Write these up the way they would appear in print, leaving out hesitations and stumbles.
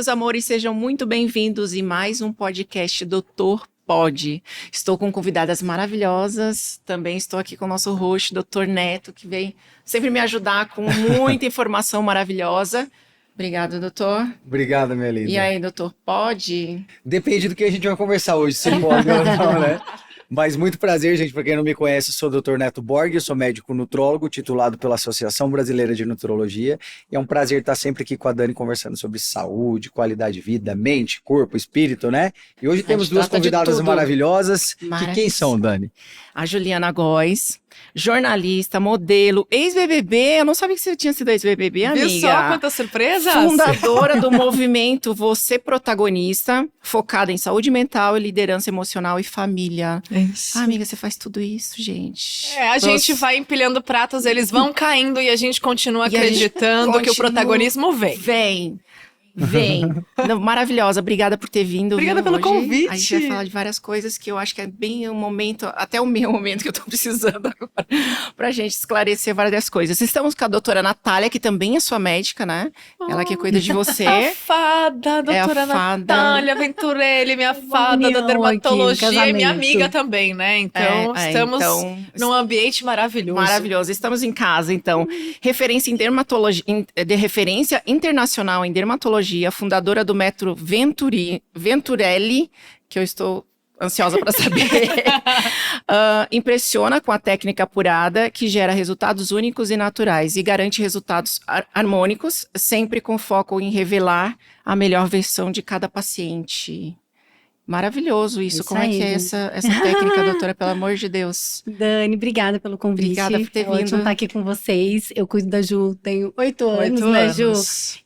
meus amores, sejam muito bem-vindos em mais um podcast Doutor Pode. Estou com convidadas maravilhosas, também estou aqui com o nosso host, Dr. Neto, que vem sempre me ajudar com muita informação maravilhosa. Obrigado, doutor. Obrigado, minha linda. E aí, doutor, pode? Depende do que a gente vai conversar hoje, se pode ou não, né? Mas muito prazer, gente. Para quem não me conhece, eu sou o Dr. Neto Borg, eu sou médico nutrólogo, titulado pela Associação Brasileira de Nutrologia. E é um prazer estar sempre aqui com a Dani conversando sobre saúde, qualidade de vida, mente, corpo, espírito, né? E hoje temos duas convidadas maravilhosas. Que quem são, Dani? A Juliana Góes, jornalista, modelo, ex-BBB. Eu não sabia que você tinha sido ex-BBB, amiga. Viu só quantas surpresas? Fundadora do movimento Você Protagonista, focada em saúde mental, liderança emocional e família. Isso. Ah, amiga, você faz tudo isso, gente. A gente vai empilhando pratos, eles vão caindo e a gente continua acreditando que o protagonismo vem. Vem. Não, maravilhosa, obrigada por ter vindo. Obrigada pelo convite. A gente vai falar de várias coisas que eu acho que é bem o momento, até o meu momento que eu tô precisando agora, pra gente esclarecer várias coisas. Estamos com a doutora Natália, que também é sua médica, né? Ela que cuida de você. A fada, doutora Natália Venturelli, minha fada da dermatologia e minha amiga também, né? Então, estamos num ambiente maravilhoso. Maravilhoso. Estamos em casa, então. Referência em dermatologia, de referência internacional em dermatologia, fundadora do método Venturelli, que eu estou ansiosa para saber. Impressiona com a técnica apurada, que gera resultados únicos e naturais e garante resultados harmônicos, sempre com foco em revelar a melhor versão de cada paciente. Maravilhoso isso. Como é que é essa técnica, doutora? Pelo amor de Deus. Dani, obrigada pelo convite. Obrigada por ter vindo. Ótimo estar aqui com vocês. Eu cuido da Ju, tenho 8 anos, né, Ju?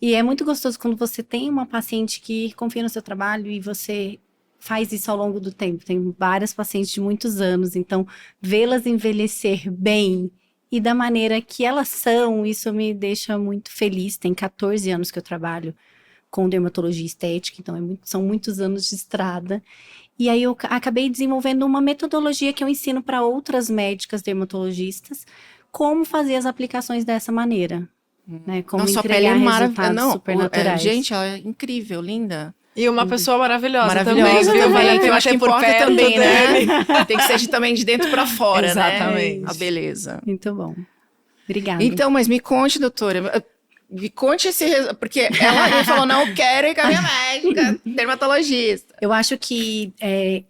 E é muito gostoso quando você tem uma paciente que confia no seu trabalho e você faz isso ao longo do tempo. Tenho várias pacientes de muitos anos, então vê-las envelhecer bem e da maneira que elas são, isso me deixa muito feliz. Tem 14 anos que eu trabalho com dermatologia estética, então são muitos anos de estrada. E aí eu acabei desenvolvendo uma metodologia que eu ensino para outras médicas dermatologistas como fazer as aplicações dessa maneira. Né? Como Nossa, entregar pele é resultados supernaturais. Gente, ela é incrível, linda. E uma pessoa maravilhosa também, viu? Eu acho que importa também, né? Tem que ser também de dentro para fora, exatamente, né? A beleza. Muito bom. Obrigada. Então, mas me conte, doutora, me conte porque ela falou, não quero ir com a minha médica, dermatologista. Eu acho que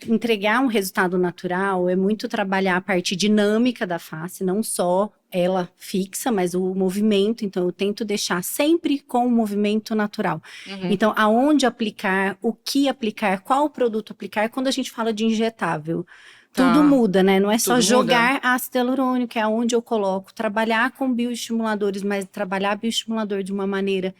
entregar um resultado natural é muito trabalhar a parte dinâmica da face, não só ela fixa, mas o movimento. Então, eu tento deixar sempre com o movimento natural. Uhum. Então, aonde aplicar, o que aplicar, qual produto aplicar, quando a gente fala de injetável. Tudo muda, né? Não é só jogar ácido hialurônico, que é onde eu coloco. Trabalhar com bioestimuladores, mas trabalhar bioestimulador de uma maneira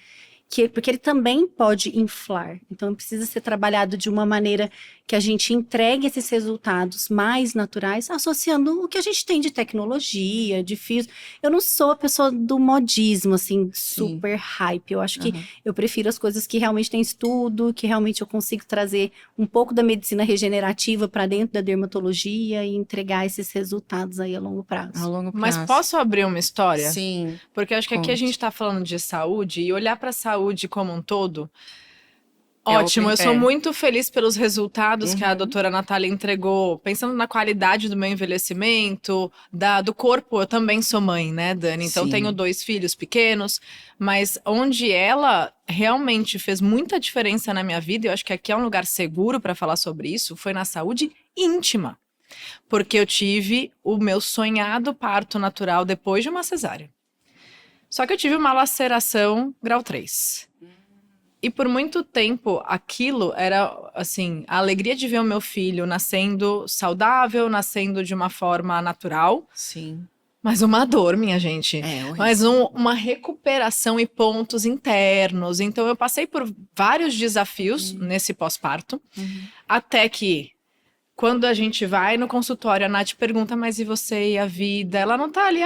porque ele também pode inflar. Então, precisa ser trabalhado de uma maneira que a gente entregue esses resultados mais naturais, associando o que a gente tem de tecnologia, de fios. Eu não sou a pessoa do modismo, assim, super hype. Eu acho que eu prefiro as coisas que realmente têm estudo, que realmente eu consigo trazer um pouco da medicina regenerativa para dentro da dermatologia e entregar esses resultados aí a longo prazo. Mas posso abrir uma história? Sim. Porque eu acho que aqui a gente está falando de saúde e olhar para a saúde como um todo. Ótimo, eu sou muito feliz pelos resultados que a doutora Natália entregou, pensando na qualidade do meu envelhecimento, do corpo. Eu também sou mãe, né, Dani? Então tenho 2 filhos pequenos, mas onde ela realmente fez muita diferença na minha vida, eu acho que aqui é um lugar seguro para falar sobre isso, foi na saúde íntima. Porque eu tive o meu sonhado parto natural depois de uma cesárea. Só que eu tive uma laceração grau 3. E por muito tempo, aquilo era, assim, a alegria de ver o meu filho nascendo saudável, nascendo de uma forma natural. Sim. Mas uma dor, minha gente. Mas uma recuperação e pontos internos. Então, eu passei por vários desafios nesse pós-parto. Até que, quando a gente vai no consultório, a Nath pergunta, mas e você e a vida? Ela não tá ali,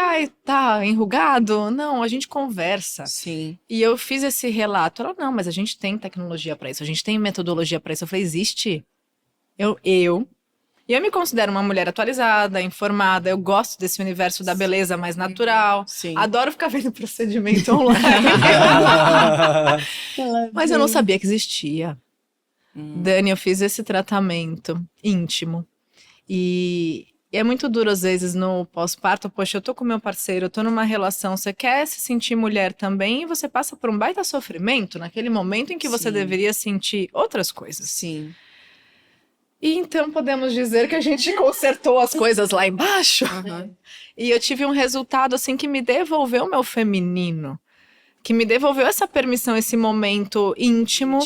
tá enrugado? Não, a gente conversa. Sim. E eu fiz esse relato. Ela, não, mas a gente tem tecnologia para isso, a gente tem metodologia para isso. Eu falei, existe? E eu me considero uma mulher atualizada, informada, eu gosto desse universo da beleza mais natural. Sim. Adoro ficar vendo procedimento online. Mas eu não sabia que existia. Dani, eu fiz esse tratamento íntimo. E é muito duro, às vezes, no pós-parto. Poxa, eu tô com meu parceiro, eu tô numa relação, você quer se sentir mulher também, e você passa por um baita sofrimento naquele momento em que você deveria sentir outras coisas. Sim. E então podemos dizer que a gente consertou as coisas lá embaixo. E eu tive um resultado, assim, que me devolveu o meu feminino. Que me devolveu essa permissão, esse momento íntimo.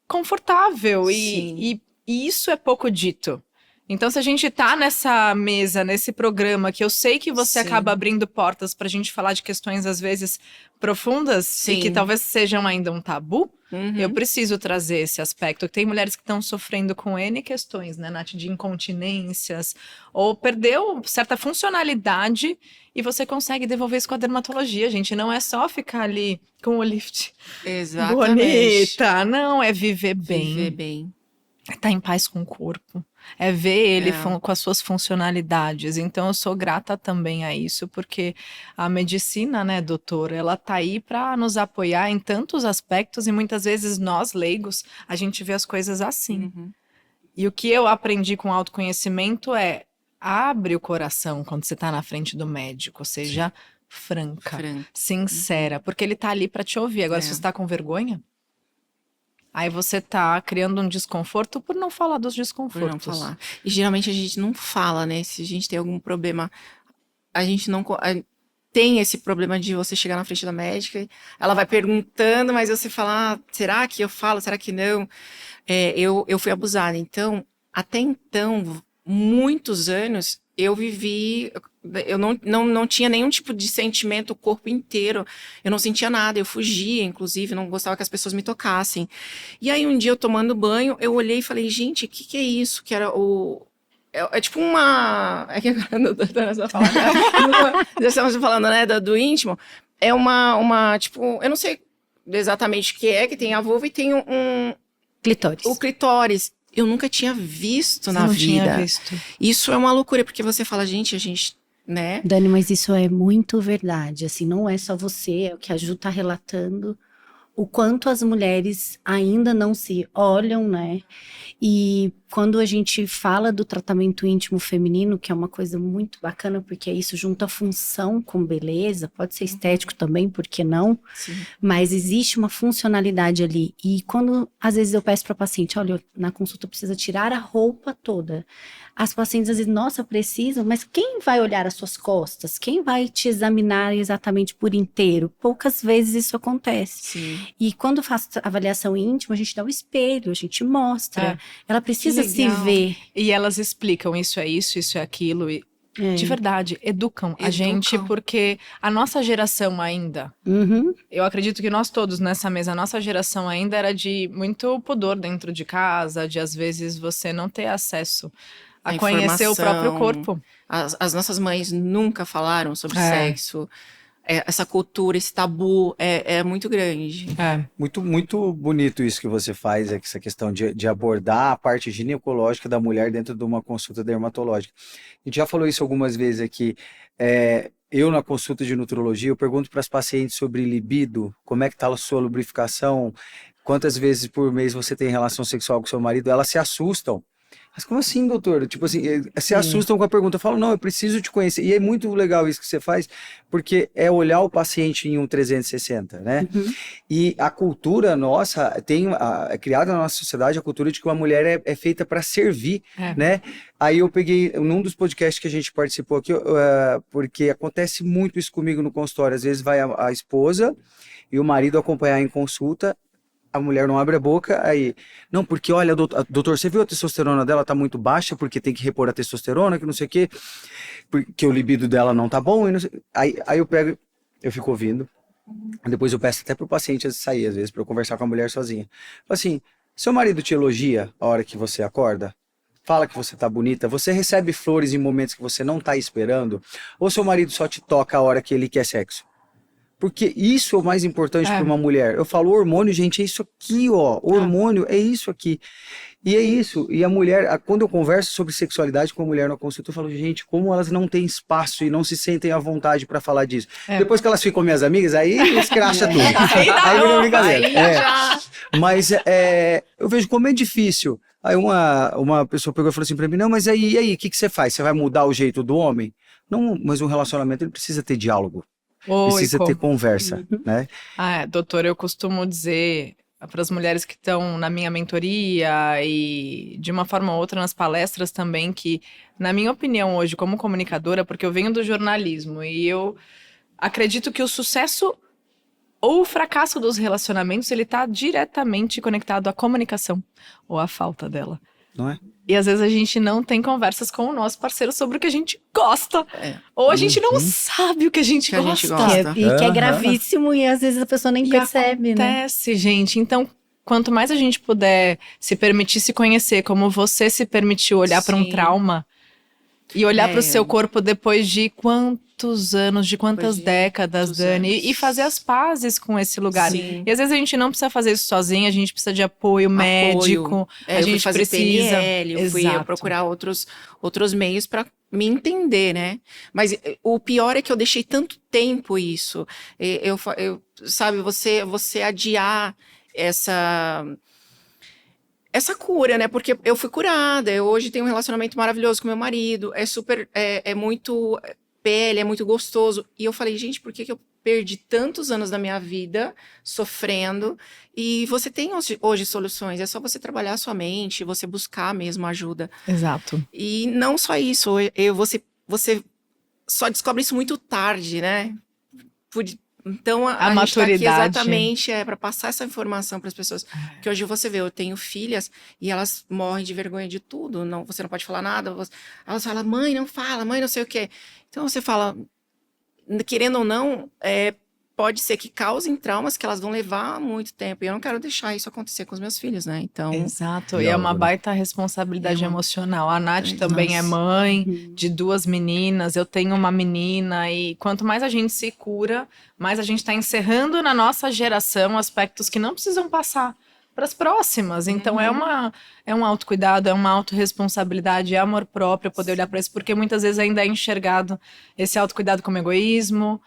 Confortável. E isso é pouco dito. Então, se a gente tá nessa mesa, nesse programa, que eu sei que você acaba abrindo portas pra gente falar de questões, às vezes, profundas, e que talvez sejam ainda um tabu, eu preciso trazer esse aspecto. Tem mulheres que estão sofrendo com N questões, né, Nath, de incontinências, ou perdeu certa funcionalidade, e você consegue devolver isso com a dermatologia, gente. Não é só ficar ali com o lift bonita, não, é viver bem. Viver bem. É estar em paz com o corpo. É ver ele com as suas funcionalidades. Então, eu sou grata também a isso, porque a medicina, né, doutora, ela tá aí para nos apoiar em tantos aspectos, e muitas vezes nós, leigos, a gente vê as coisas assim. E o que eu aprendi com autoconhecimento é: abre o coração quando você tá na frente do médico, seja franca, sincera, porque ele tá ali para te ouvir. Agora, se você tá com vergonha, aí você tá criando um desconforto por não falar dos desconfortos. Por não falar. E geralmente a gente não fala, né? Se a gente tem algum problema, a gente não tem esse problema de você chegar na frente da médica, ela vai perguntando, mas você fala, será que eu falo, será que não? Eu fui abusada. Então, até então, muitos anos, eu vivi... Eu não tinha nenhum tipo de sentimento o corpo inteiro. Eu não sentia nada, eu fugia, inclusive, não gostava que as pessoas me tocassem. E aí, um dia, eu tomando banho, eu olhei e falei, gente, o que é isso? Que era o... É tipo uma... É que agora a doutora está falando, já estamos falando, né, do íntimo. É uma, tipo... Eu não sei exatamente o que é, que tem a vulva e tem um... Clitóris. O clitóris. Eu nunca tinha visto na vida. Tinha visto. Isso é uma loucura, porque você fala, gente... Né? Dani, mas isso é muito verdade, assim, não é só você, é o que a Ju tá relatando, o quanto as mulheres ainda não se olham, né? E quando a gente fala do tratamento íntimo feminino, que é uma coisa muito bacana, porque isso junta função com beleza, pode ser estético também, por que não? Sim. Mas existe uma funcionalidade ali. E quando, às vezes, eu peço para paciente, olha, na consulta precisa tirar a roupa toda. As pacientes, às vezes, nossa, precisam, mas quem vai olhar as suas costas? Quem vai te examinar exatamente por inteiro? Poucas vezes isso acontece. Sim. E quando eu faço avaliação íntima, a gente dá o espelho, a gente mostra. Ela precisa se ver. E elas explicam, isso é aquilo. E, de verdade, educam a gente, porque a nossa geração ainda, eu acredito que nós todos nessa mesa, a nossa geração ainda era de muito pudor dentro de casa, de às vezes você não ter acesso a conhecer o próprio corpo. As nossas mães nunca falaram sobre sexo. Essa cultura, esse tabu é muito grande. Muito, muito bonito isso que você faz, essa questão de abordar a parte ginecológica da mulher dentro de uma consulta dermatológica. A gente já falou isso algumas vezes aqui. Eu, na consulta de nutrologia, eu pergunto para as pacientes sobre libido, como é que está a sua lubrificação, quantas vezes por mês você tem relação sexual com seu marido, elas se assustam. Mas como assim, doutor? Tipo assim, se assustam com a pergunta. Eu falo, não, eu preciso te conhecer. E é muito legal isso que você faz, porque é olhar o paciente em um 360, né? E a cultura nossa, é criada na nossa sociedade a cultura de que uma mulher é feita para servir, né? Aí eu peguei, num dos podcasts que a gente participou aqui, porque acontece muito isso comigo no consultório. Às vezes vai a esposa e o marido acompanhar em consulta, a mulher não abre a boca, aí... Não, porque olha, doutor, você viu a testosterona dela tá muito baixa, porque tem que repor a testosterona, que não sei o quê, porque o libido dela não tá bom, e não sei... Aí eu pego, eu fico ouvindo, depois eu peço até pro paciente sair, às vezes, pra eu conversar com a mulher sozinha. Assim, seu marido te elogia a hora que você acorda? Fala que você tá bonita? Você recebe flores em momentos que você não tá esperando? Ou seu marido só te toca a hora que ele quer sexo? Porque isso é o mais importante para uma mulher. Eu falo, hormônio, gente, é isso aqui, ó. Hormônio é isso aqui. E é isso. E a mulher, quando eu converso sobre sexualidade com a mulher na consulta, eu falo, gente, como elas não têm espaço e não se sentem à vontade para falar disso. Depois que elas ficam minhas amigas, aí escracha tudo. Aí vira brincadeira. Mas eu vejo como é difícil. Aí uma pessoa pegou e falou assim pra mim, não, mas aí, o que você faz? Você vai mudar o jeito do homem? Não, mas um relacionamento ele precisa ter diálogo. Precisa ter conversa, né? Doutor, eu costumo dizer para as mulheres que estão na minha mentoria e de uma forma ou outra nas palestras também, que na minha opinião hoje como comunicadora, porque eu venho do jornalismo e eu acredito que o sucesso ou o fracasso dos relacionamentos, ele tá diretamente conectado à comunicação ou à falta dela. Não é? E às vezes a gente não tem conversas com o nosso parceiro sobre o que a gente gosta. Ou a gente não sabe o que a gente gosta. Que é gravíssimo e às vezes a pessoa nem percebe, né? Acontece, gente. Então, quanto mais a gente puder se permitir se conhecer, como você se permitiu olhar para um trauma e olhar para o seu corpo depois de quantos anos, de quantas décadas, Dani, e fazer as pazes com esse lugar. Sim. E às vezes a gente não precisa fazer isso sozinha, a gente precisa de apoio médico, a gente fazer precisa... PNL, eu fui procurar outros meios para me entender, né? Mas o pior é que eu deixei tanto tempo isso. Sabe, você adiar essa cura, né? Porque eu fui curada, eu hoje tenho um relacionamento maravilhoso com meu marido, é muito pele, é muito gostoso. E eu falei, gente, por que eu perdi tantos anos da minha vida sofrendo? E você tem hoje soluções, é só você trabalhar a sua mente, você buscar mesmo ajuda. Exato. E não só isso, você só descobre isso muito tarde, né? Então, a gente tá aqui exatamente para passar essa informação para as pessoas. Porque hoje você vê, eu tenho filhas e elas morrem de vergonha de tudo. Não, você não pode falar nada. Elas falam, mãe, não fala, mãe, não sei o quê. Então, você fala, querendo ou não, pode ser que causem traumas que elas vão levar muito tempo. E eu não quero deixar isso acontecer com os meus filhos, né? Então... Exato, e é uma baita responsabilidade emocional. A Nath também é mãe de 2 meninas, eu tenho uma menina, e quanto mais a gente se cura, mais a gente está encerrando na nossa geração aspectos que não precisam passar para as próximas. Então é um autocuidado, é uma autorresponsabilidade, é amor próprio poder olhar para isso, porque muitas vezes ainda é enxergado esse autocuidado como egoísmo,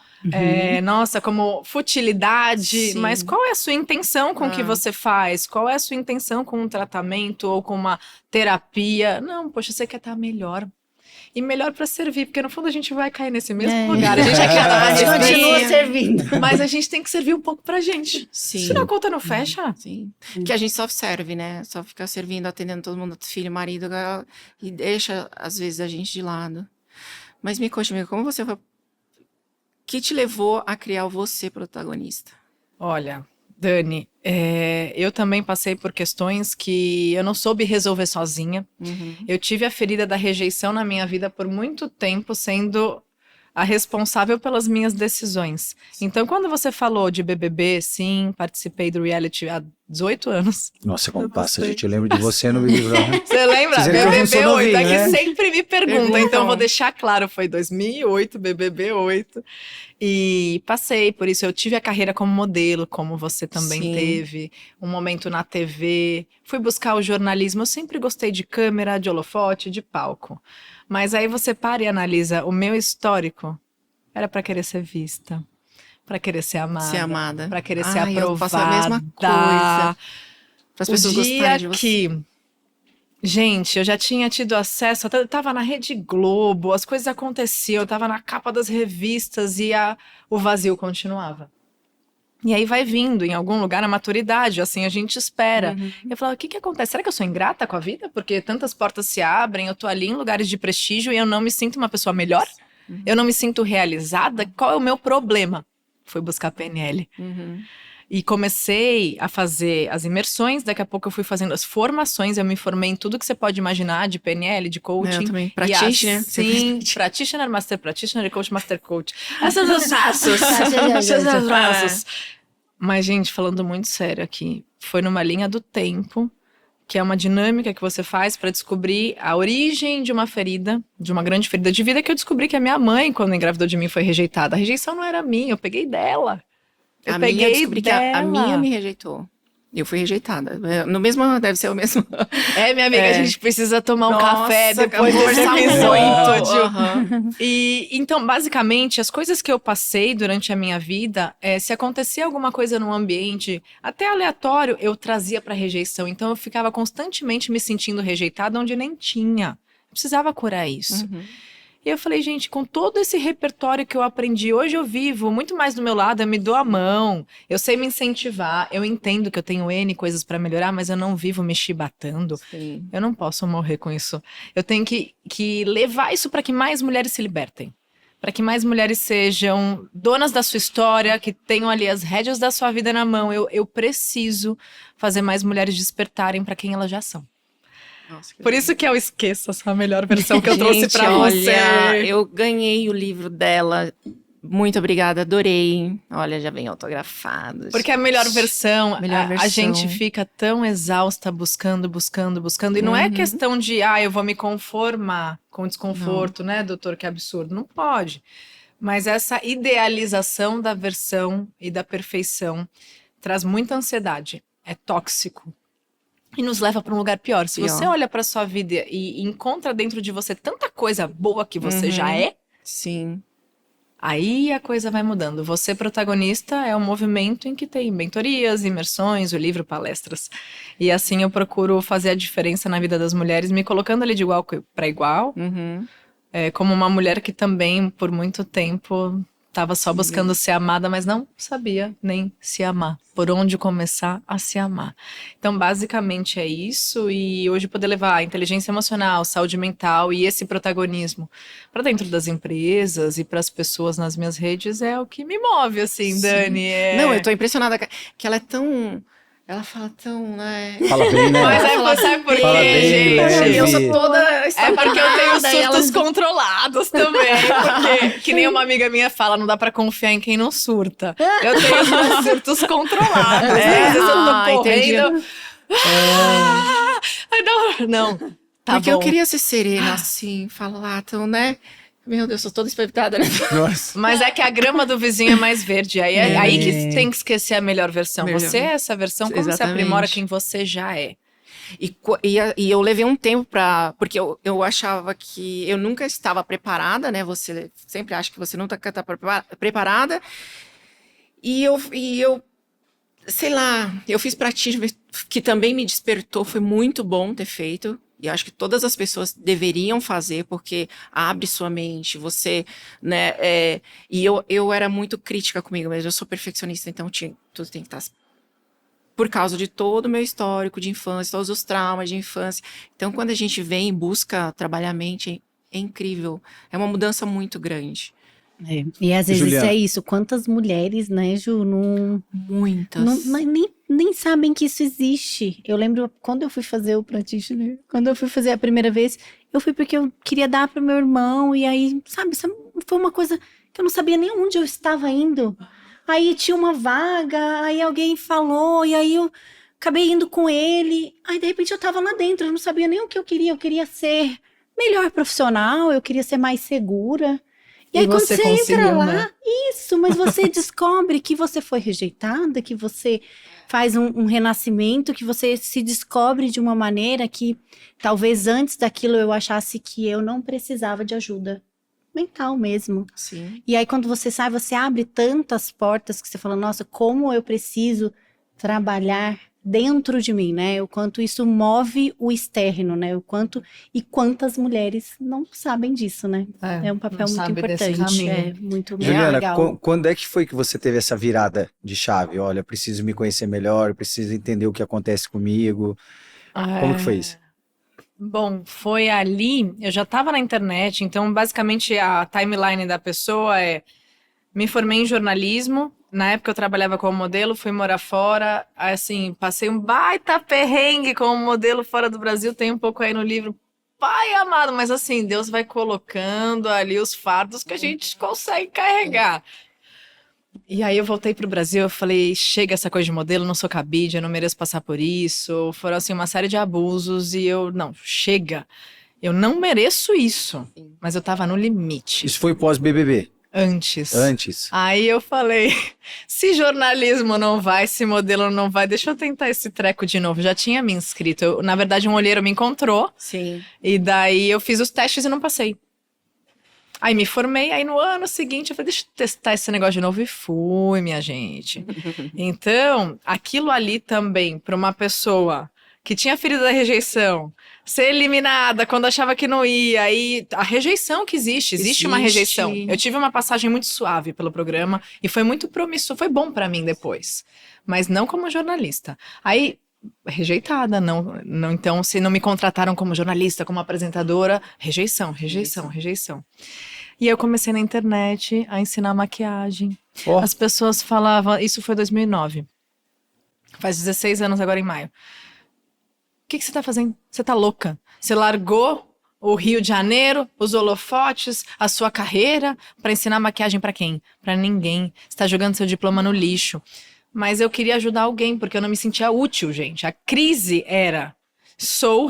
como futilidade. Sim. Mas qual é a sua intenção com o que você faz? Qual é a sua intenção com um tratamento ou com uma terapia? Não, poxa, você quer estar melhor. E melhor para servir, porque no fundo a gente vai cair nesse mesmo lugar. A gente continua servindo. Mas a gente tem que servir um pouco pra gente. Sim. Se a conta não fecha. Sim. Que a gente só serve, né? Só fica servindo, atendendo todo mundo, filho, marido, e deixa, às vezes, a gente de lado. Mas me conte, amiga, como você foi... O que te levou a criar o Você Protagonista? Olha, Dani, eu também passei por questões que eu não soube resolver sozinha. Eu tive a ferida da rejeição na minha vida por muito tempo, sendo a responsável pelas minhas decisões. Então, quando você falou de BBB, sim, participei do reality há 18 anos. Nossa, como passa, a gente lembra de você no Big Brother. Você lembra? BBB 8, é que sempre me perguntam, então então vou deixar claro, foi 2008, BBB 8. E passei, por isso eu tive a carreira como modelo, como você também teve, um momento na TV, fui buscar o jornalismo, eu sempre gostei de câmera, de holofote, de palco. Mas aí você para e analisa, o meu histórico era para querer ser vista, para querer ser amada, para querer ser aprovada. Eu faço a mesma coisa. Para as pessoas gostarem de você. Que, gente, eu já tinha tido acesso, eu tava na Rede Globo, as coisas aconteciam, eu tava na capa das revistas e o vazio continuava. E aí vai vindo em algum lugar a maturidade, assim a gente espera. Eu falava, o que acontece? Será que eu sou ingrata com a vida? Porque tantas portas se abrem, eu tô ali em lugares de prestígio e eu não me sinto uma pessoa melhor? Eu não me sinto realizada? Qual é o meu problema? Fui buscar PNL. E comecei a fazer as imersões, daqui a pouco eu fui fazendo as formações, eu me formei em tudo que você pode imaginar, de PNL, de coaching. Eu também, practitioner. Sim, practitioner, master practitioner, coach, master coach. Esses são os passos. Mas, gente, falando muito sério aqui, foi numa linha do tempo que é uma dinâmica que você faz para descobrir a origem de uma ferida, de uma grande ferida de vida, que eu descobri que a minha mãe, quando engravidou de mim, foi rejeitada. A rejeição não era minha, eu peguei dela. Eu descobri que a minha me rejeitou. Eu fui rejeitada. No mesmo, deve ser o mesmo. Minha amiga, a gente precisa tomar um café depois desse episódio. E então, basicamente, as coisas que eu passei durante a minha vida, se acontecia alguma coisa num ambiente até aleatório, eu trazia pra rejeição. Então, eu ficava constantemente me sentindo rejeitada onde nem tinha. Eu precisava curar isso. E eu falei, gente, com todo esse repertório que eu aprendi, hoje eu vivo muito mais do meu lado, eu me dou a mão, eu sei me incentivar, eu entendo que eu tenho N coisas pra melhorar, mas eu não vivo me chibatando. Sim. Eu não posso morrer com isso. Eu tenho que levar isso para que mais mulheres se libertem. Para que mais mulheres sejam donas da sua história, que tenham ali as rédeas da sua vida na mão. Eu preciso fazer mais mulheres despertarem para quem elas já são. Nossa, por isso que eu esqueço essa melhor versão que eu trouxe pra você. Eu ganhei o livro dela. Muito obrigada, adorei. Olha, já vem autografado. Porque a melhor versão, a gente fica tão exausta buscando. E não é questão de, eu vou me conformar com o desconforto, né, doutor? Que absurdo. Não pode. Mas essa idealização da versão e da perfeição traz muita ansiedade. É tóxico. E nos leva para um lugar pior. Se você olha para sua vida e encontra dentro de você tanta coisa boa que você já é, sim, aí a coisa vai mudando. Você, protagonista, é um movimento em que tem mentorias, imersões, o livro, palestras. E assim eu procuro fazer a diferença na vida das mulheres, me colocando ali de igual para igual, como uma mulher que também, por muito tempo, estava só buscando ser amada, mas não sabia nem se amar. Por onde começar a se amar. Então, basicamente é isso. E hoje poder levar a inteligência emocional, saúde mental e esse protagonismo para dentro das empresas e para as pessoas nas minhas redes é o que me move, assim, sim. Dani. Não, eu tô impressionada que ela é tão... Ela fala tão, né? Fala bem, né? Mas sabe por quê, gente? Eu sou toda... É porque eu tenho surtos controlados também. Porque, que nem uma amiga minha fala, não dá pra confiar em quem não surta. Eu tenho os meus surtos controlados. Às vezes eu tô correndo... Não, tá porque bom. eu queria ser serena, assim, falar tão, né? Meu Deus, sou toda espetada, né? Nossa. Mas é que a grama do vizinho é mais verde. Aí que tem que esquecer a melhor versão. Você é essa versão, como você aprimora quem você já é. E eu levei um tempo porque eu achava que eu nunca estava preparada, né? Você sempre acha que você nunca está preparada. E eu, sei lá, eu fiz pratismo que também me despertou, foi muito bom ter feito. E acho que todas as pessoas deveriam fazer, porque abre sua mente, você, né, e eu era muito crítica comigo mesmo, eu sou perfeccionista, então tudo tem que estar, por causa de todo o meu histórico de infância, todos os traumas de infância. Então, quando a gente vem e busca trabalhar a mente, é incrível, é uma mudança muito grande. E às vezes Juliana, é isso, quantas mulheres, né, Ju, muitas. Nem sabem que isso existe. Eu lembro quando eu fui fazer o practitioner, quando eu fui fazer a primeira vez, eu fui porque eu queria dar pro meu irmão, e aí, sabe, foi uma coisa que eu não sabia nem onde eu estava indo. Aí tinha uma vaga, aí alguém falou, e aí eu acabei indo com ele, aí de repente eu tava lá dentro, eu não sabia nem o que eu queria ser melhor profissional, eu queria ser mais segura. E aí quando você entra lá, né? Isso, mas você descobre que você foi rejeitada, que você faz um renascimento, que você se descobre de uma maneira que talvez antes daquilo eu achasse que eu não precisava de ajuda mental mesmo. Sim. E aí quando você sai, você abre tantas portas que você fala, nossa, como eu preciso trabalhar dentro de mim, né? O quanto isso move o externo, né? O quanto e quantas mulheres não sabem disso, né? É um papel muito importante. É muito Juliana, legal. Quando é que foi que você teve essa virada de chave? Olha, preciso me conhecer melhor, preciso entender o que acontece comigo. Como que foi isso? Bom, foi ali, eu já estava na internet, então basicamente a timeline da pessoa me formei em jornalismo. Na época eu trabalhava como modelo, fui morar fora, assim, passei um baita perrengue como modelo fora do Brasil, tem um pouco aí no livro, pai amado, mas assim, Deus vai colocando ali os fardos que a gente consegue carregar. E aí eu voltei pro Brasil, eu falei, chega essa coisa de modelo, não sou cabide, eu não mereço passar por isso. Foram, assim, uma série de abusos e não, chega. Eu não mereço isso. Mas eu tava no limite. Isso foi pós-BBB? Antes. Aí eu falei, se jornalismo não vai, se modelo não vai, deixa eu tentar esse treco de novo. Já tinha me inscrito. Na verdade, um olheiro me encontrou. Sim. E daí eu fiz os testes e não passei. Aí me formei, aí no ano seguinte eu falei, deixa eu testar esse negócio de novo e fui, minha gente. Então, aquilo ali também, para uma pessoa que tinha ferida da rejeição, ser eliminada quando achava que não ia, e a rejeição que existe uma rejeição. Eu tive uma passagem muito suave pelo programa e foi muito promissor, foi bom para mim depois, mas não como jornalista. Aí rejeitada, não, então se não me contrataram como jornalista, como apresentadora, rejeição. E eu comecei na internet a ensinar maquiagem. Oh. As pessoas falavam, isso foi 2009. Faz 16 anos agora em maio. O que você tá fazendo? Você tá louca? Você largou o Rio de Janeiro, os holofotes, a sua carreira para ensinar maquiagem para quem? Para ninguém. Você tá jogando seu diploma no lixo. Mas eu queria ajudar alguém, porque eu não me sentia útil, gente. A crise era, sou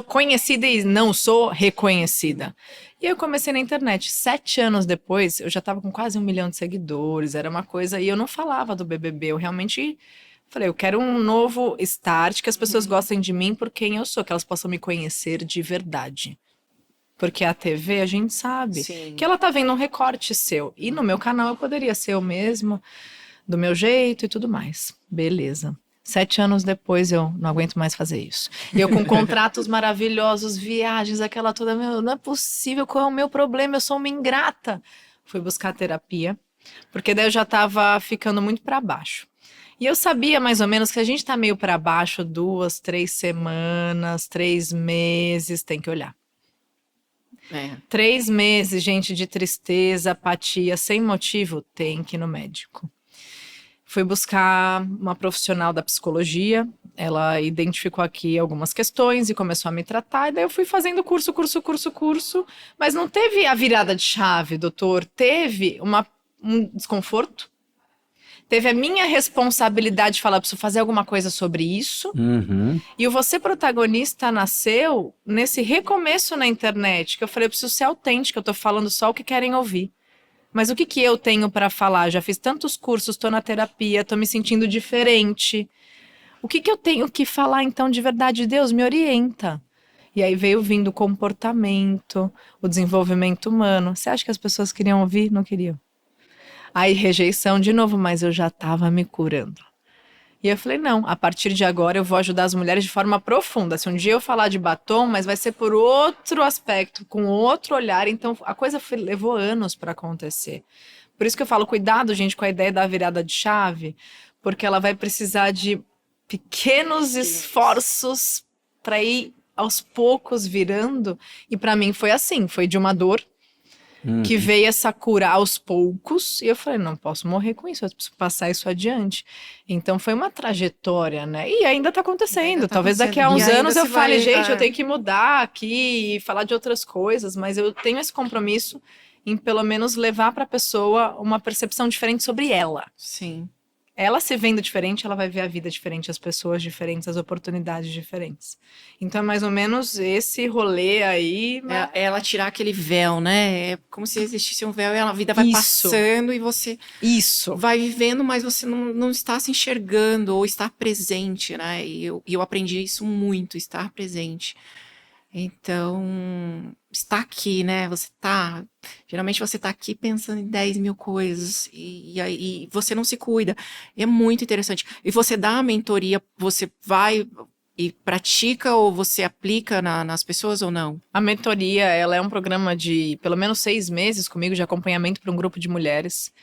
conhecida e não sou reconhecida. E eu comecei na internet. 7 anos depois, eu já estava com quase 1 milhão de seguidores, era uma coisa... E eu não falava do BBB, eu realmente falei, eu quero um novo start, que as pessoas gostem de mim por quem eu sou, que elas possam me conhecer de verdade. Porque a TV, a gente sabe que ela tá vendo um recorte seu. E no meu canal eu poderia ser eu mesma... do meu jeito e tudo mais. Beleza. 7 anos depois eu não aguento mais fazer isso. E eu com contratos maravilhosos, viagens, aquela toda, não é possível, qual é o meu problema? Eu sou uma ingrata. Fui buscar terapia, porque daí eu já tava ficando muito para baixo. E eu sabia mais ou menos que a gente tá meio para baixo 2, 3 semanas, 3 meses, tem que olhar. 3 meses, gente, de tristeza, apatia, sem motivo, tem que ir no médico. Fui buscar uma profissional da psicologia, ela identificou aqui algumas questões e começou a me tratar, e daí eu fui fazendo curso, mas não teve a virada de chave, doutor, teve um desconforto, teve a minha responsabilidade de falar, preciso fazer alguma coisa sobre isso, e o Você Protagonista nasceu nesse recomeço na internet, que eu falei, eu preciso ser autêntica, eu tô falando só o que querem ouvir. Mas o que eu tenho para falar? Já fiz tantos cursos, estou na terapia, estou me sentindo diferente. O que eu tenho que falar, então, de verdade? Deus, me orienta. E aí veio vindo o comportamento, o desenvolvimento humano. Você acha que as pessoas queriam ouvir? Não queriam. Aí rejeição de novo, mas eu já estava me curando. E eu falei, não, a partir de agora eu vou ajudar as mulheres de forma profunda. Se um dia eu falar de batom, mas vai ser por outro aspecto, com outro olhar. Então, a coisa levou anos para acontecer. Por isso que eu falo, cuidado, gente, com a ideia da virada de chave, porque ela vai precisar de pequenos esforços para ir aos poucos virando. E para mim foi assim, foi de uma dor que veio essa cura aos poucos, e eu falei, não posso morrer com isso, eu preciso passar isso adiante. Então foi uma trajetória, né? E ainda tá acontecendo. Talvez daqui a uns anos eu fale, gente, eu tenho que mudar aqui e falar de outras coisas, mas eu tenho esse compromisso em pelo menos levar para a pessoa uma percepção diferente sobre ela. Sim. Ela se vendo diferente, ela vai ver a vida diferente, as pessoas diferentes, as oportunidades diferentes. Então é mais ou menos esse rolê aí. É ela tirar aquele véu, né? É como se existisse um véu e a vida vai passando e você vai vivendo, mas você não está se enxergando ou estar presente, né? E eu aprendi isso muito, estar presente. Então, está aqui, né? Geralmente você está aqui pensando em 10 mil coisas e aí você não se cuida. É muito interessante. E você dá a mentoria, você vai e pratica ou você aplica nas pessoas ou não? A mentoria, ela é um programa de pelo menos 6 meses comigo de acompanhamento para um grupo de mulheres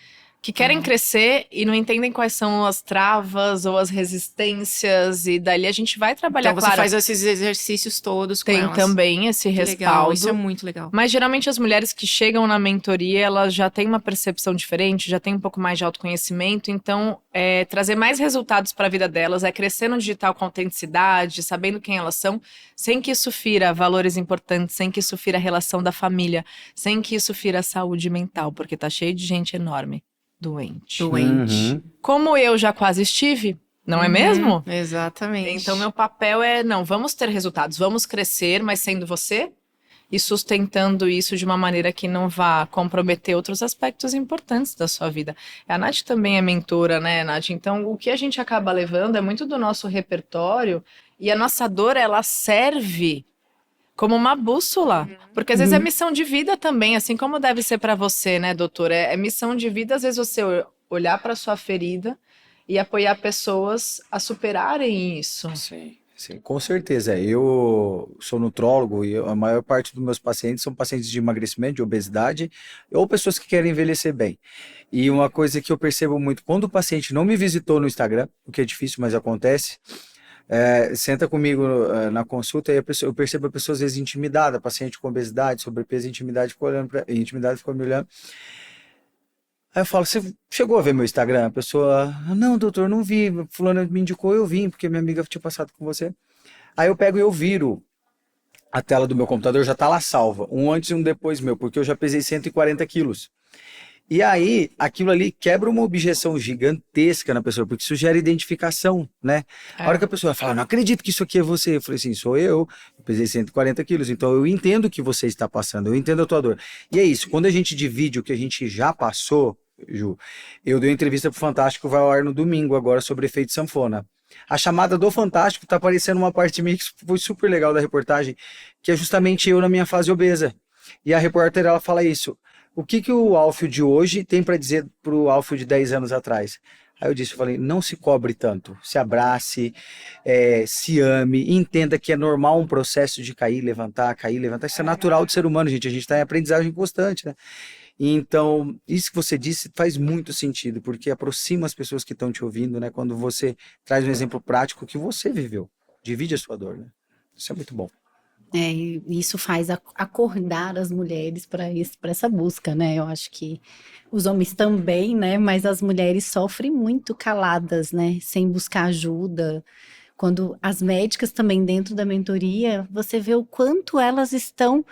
que querem crescer e não entendem quais são as travas ou as resistências, e dali a gente vai trabalhar. Então você faz esses exercícios todos com elas. Tem também esse respaldo. Legal, isso é muito legal. Mas geralmente as mulheres que chegam na mentoria, elas já têm uma percepção diferente, já têm um pouco mais de autoconhecimento, então trazer mais resultados para a vida delas, crescer no digital com autenticidade, sabendo quem elas são, sem que isso fira valores importantes, sem que isso fira a relação da família, sem que isso fira a saúde mental, porque tá cheio de gente enorme doente. Como eu já quase estive, não é mesmo? Exatamente. Então, meu papel é, não, vamos ter resultados, vamos crescer, mas sendo você e sustentando isso de uma maneira que não vá comprometer outros aspectos importantes da sua vida. A Nath também é mentora, né, Nath? Então, o que a gente acaba levando é muito do nosso repertório e a nossa dor, ela serve como uma bússola, porque às vezes é missão de vida também, assim como deve ser para você, né, doutora? É missão de vida, às vezes você olhar para sua ferida e apoiar pessoas a superarem isso. Sim, sim, com certeza. Eu sou nutrólogo e a maior parte dos meus pacientes são pacientes de emagrecimento, de obesidade, ou pessoas que querem envelhecer bem. E uma coisa que eu percebo muito, quando o paciente não me visitou no Instagram, o que é difícil, mas acontece, senta comigo na consulta e eu percebo a pessoa às vezes intimidada, paciente com obesidade, sobrepeso, intimidade, ficou me olhando. Aí eu falo, você chegou a ver meu Instagram? A pessoa, não, doutor, não vi, fulano me indicou, eu vim, porque minha amiga tinha passado com você. Aí eu pego e eu viro a tela do meu computador, já tá lá salva, um antes e um depois meu, porque eu já pesei 140 quilos. E aí, aquilo ali quebra uma objeção gigantesca na pessoa, porque isso gera identificação, né? A hora que a pessoa fala, não acredito que isso aqui é você. Eu falei assim, sou eu pesei 140 quilos, então eu entendo o que você está passando, eu entendo a tua dor. E é isso, quando a gente divide o que a gente já passou, Ju, eu dei uma entrevista pro Fantástico, vai ao ar no domingo agora, sobre efeito sanfona. A chamada do Fantástico tá aparecendo uma parte minha que foi super legal da reportagem, que é justamente eu na minha fase obesa. E a repórter, ela fala isso. O que o Alfio de hoje tem para dizer pro Alfio de 10 anos atrás? Aí eu falei, não se cobre tanto, se abrace, se ame, entenda que é normal um processo de cair, levantar, isso é natural do ser humano, gente, a gente está em aprendizagem constante, né? Então, isso que você disse faz muito sentido, porque aproxima as pessoas que estão te ouvindo, né? Quando você traz um exemplo prático que você viveu, divide a sua dor, né? Isso é muito bom. E isso faz acordar as mulheres para essa busca, né? Eu acho que os homens também, né? Mas as mulheres sofrem muito caladas, né? Sem buscar ajuda. Quando as médicas também dentro da mentoria, você vê o quanto elas estão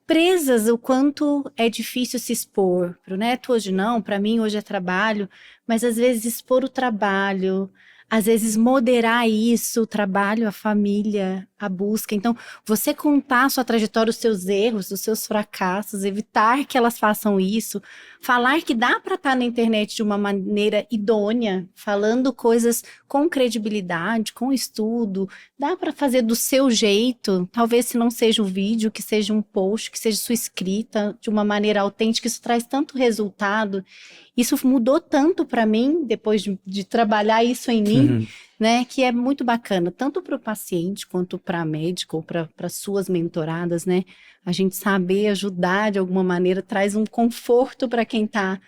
presas, o quanto é difícil se expor. Para o Neto hoje não, para mim hoje é trabalho, mas às vezes expor o trabalho, às vezes moderar isso, o trabalho, a família, a busca. Então, você contar a sua trajetória, os seus erros, os seus fracassos, evitar que elas façam isso, falar que dá para estar na internet de uma maneira idônea, falando coisas com credibilidade, com estudo, dá para fazer do seu jeito, talvez se não seja um vídeo, que seja um post, que seja sua escrita, de uma maneira autêntica, isso traz tanto resultado. Isso mudou tanto para mim, depois de trabalhar isso em mim, né, que é muito bacana, tanto para o paciente quanto para a médica ou para suas mentoradas, né, a gente saber ajudar de alguma maneira traz um conforto para quem está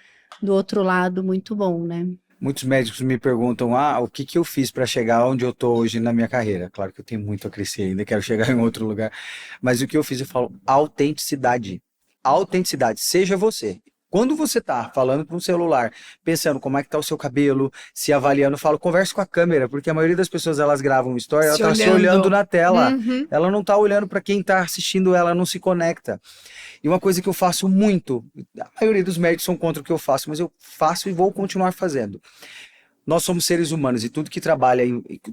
do outro lado muito bom, né. Muitos médicos me perguntam, o que eu fiz para chegar onde eu estou hoje na minha carreira? Claro que eu tenho muito a crescer ainda, quero chegar em outro lugar, mas o que eu fiz, eu falo, autenticidade, seja você. Quando você tá falando para um celular, pensando como é que tá o seu cabelo, se avaliando, eu falo, converse com a câmera, porque a maioria das pessoas, elas gravam um story, ela tá se olhando na tela, ela não tá olhando para quem tá assistindo, ela não se conecta. E uma coisa que eu faço muito, a maioria dos médicos são contra o que eu faço, mas eu faço e vou continuar fazendo. Nós somos seres humanos e tudo que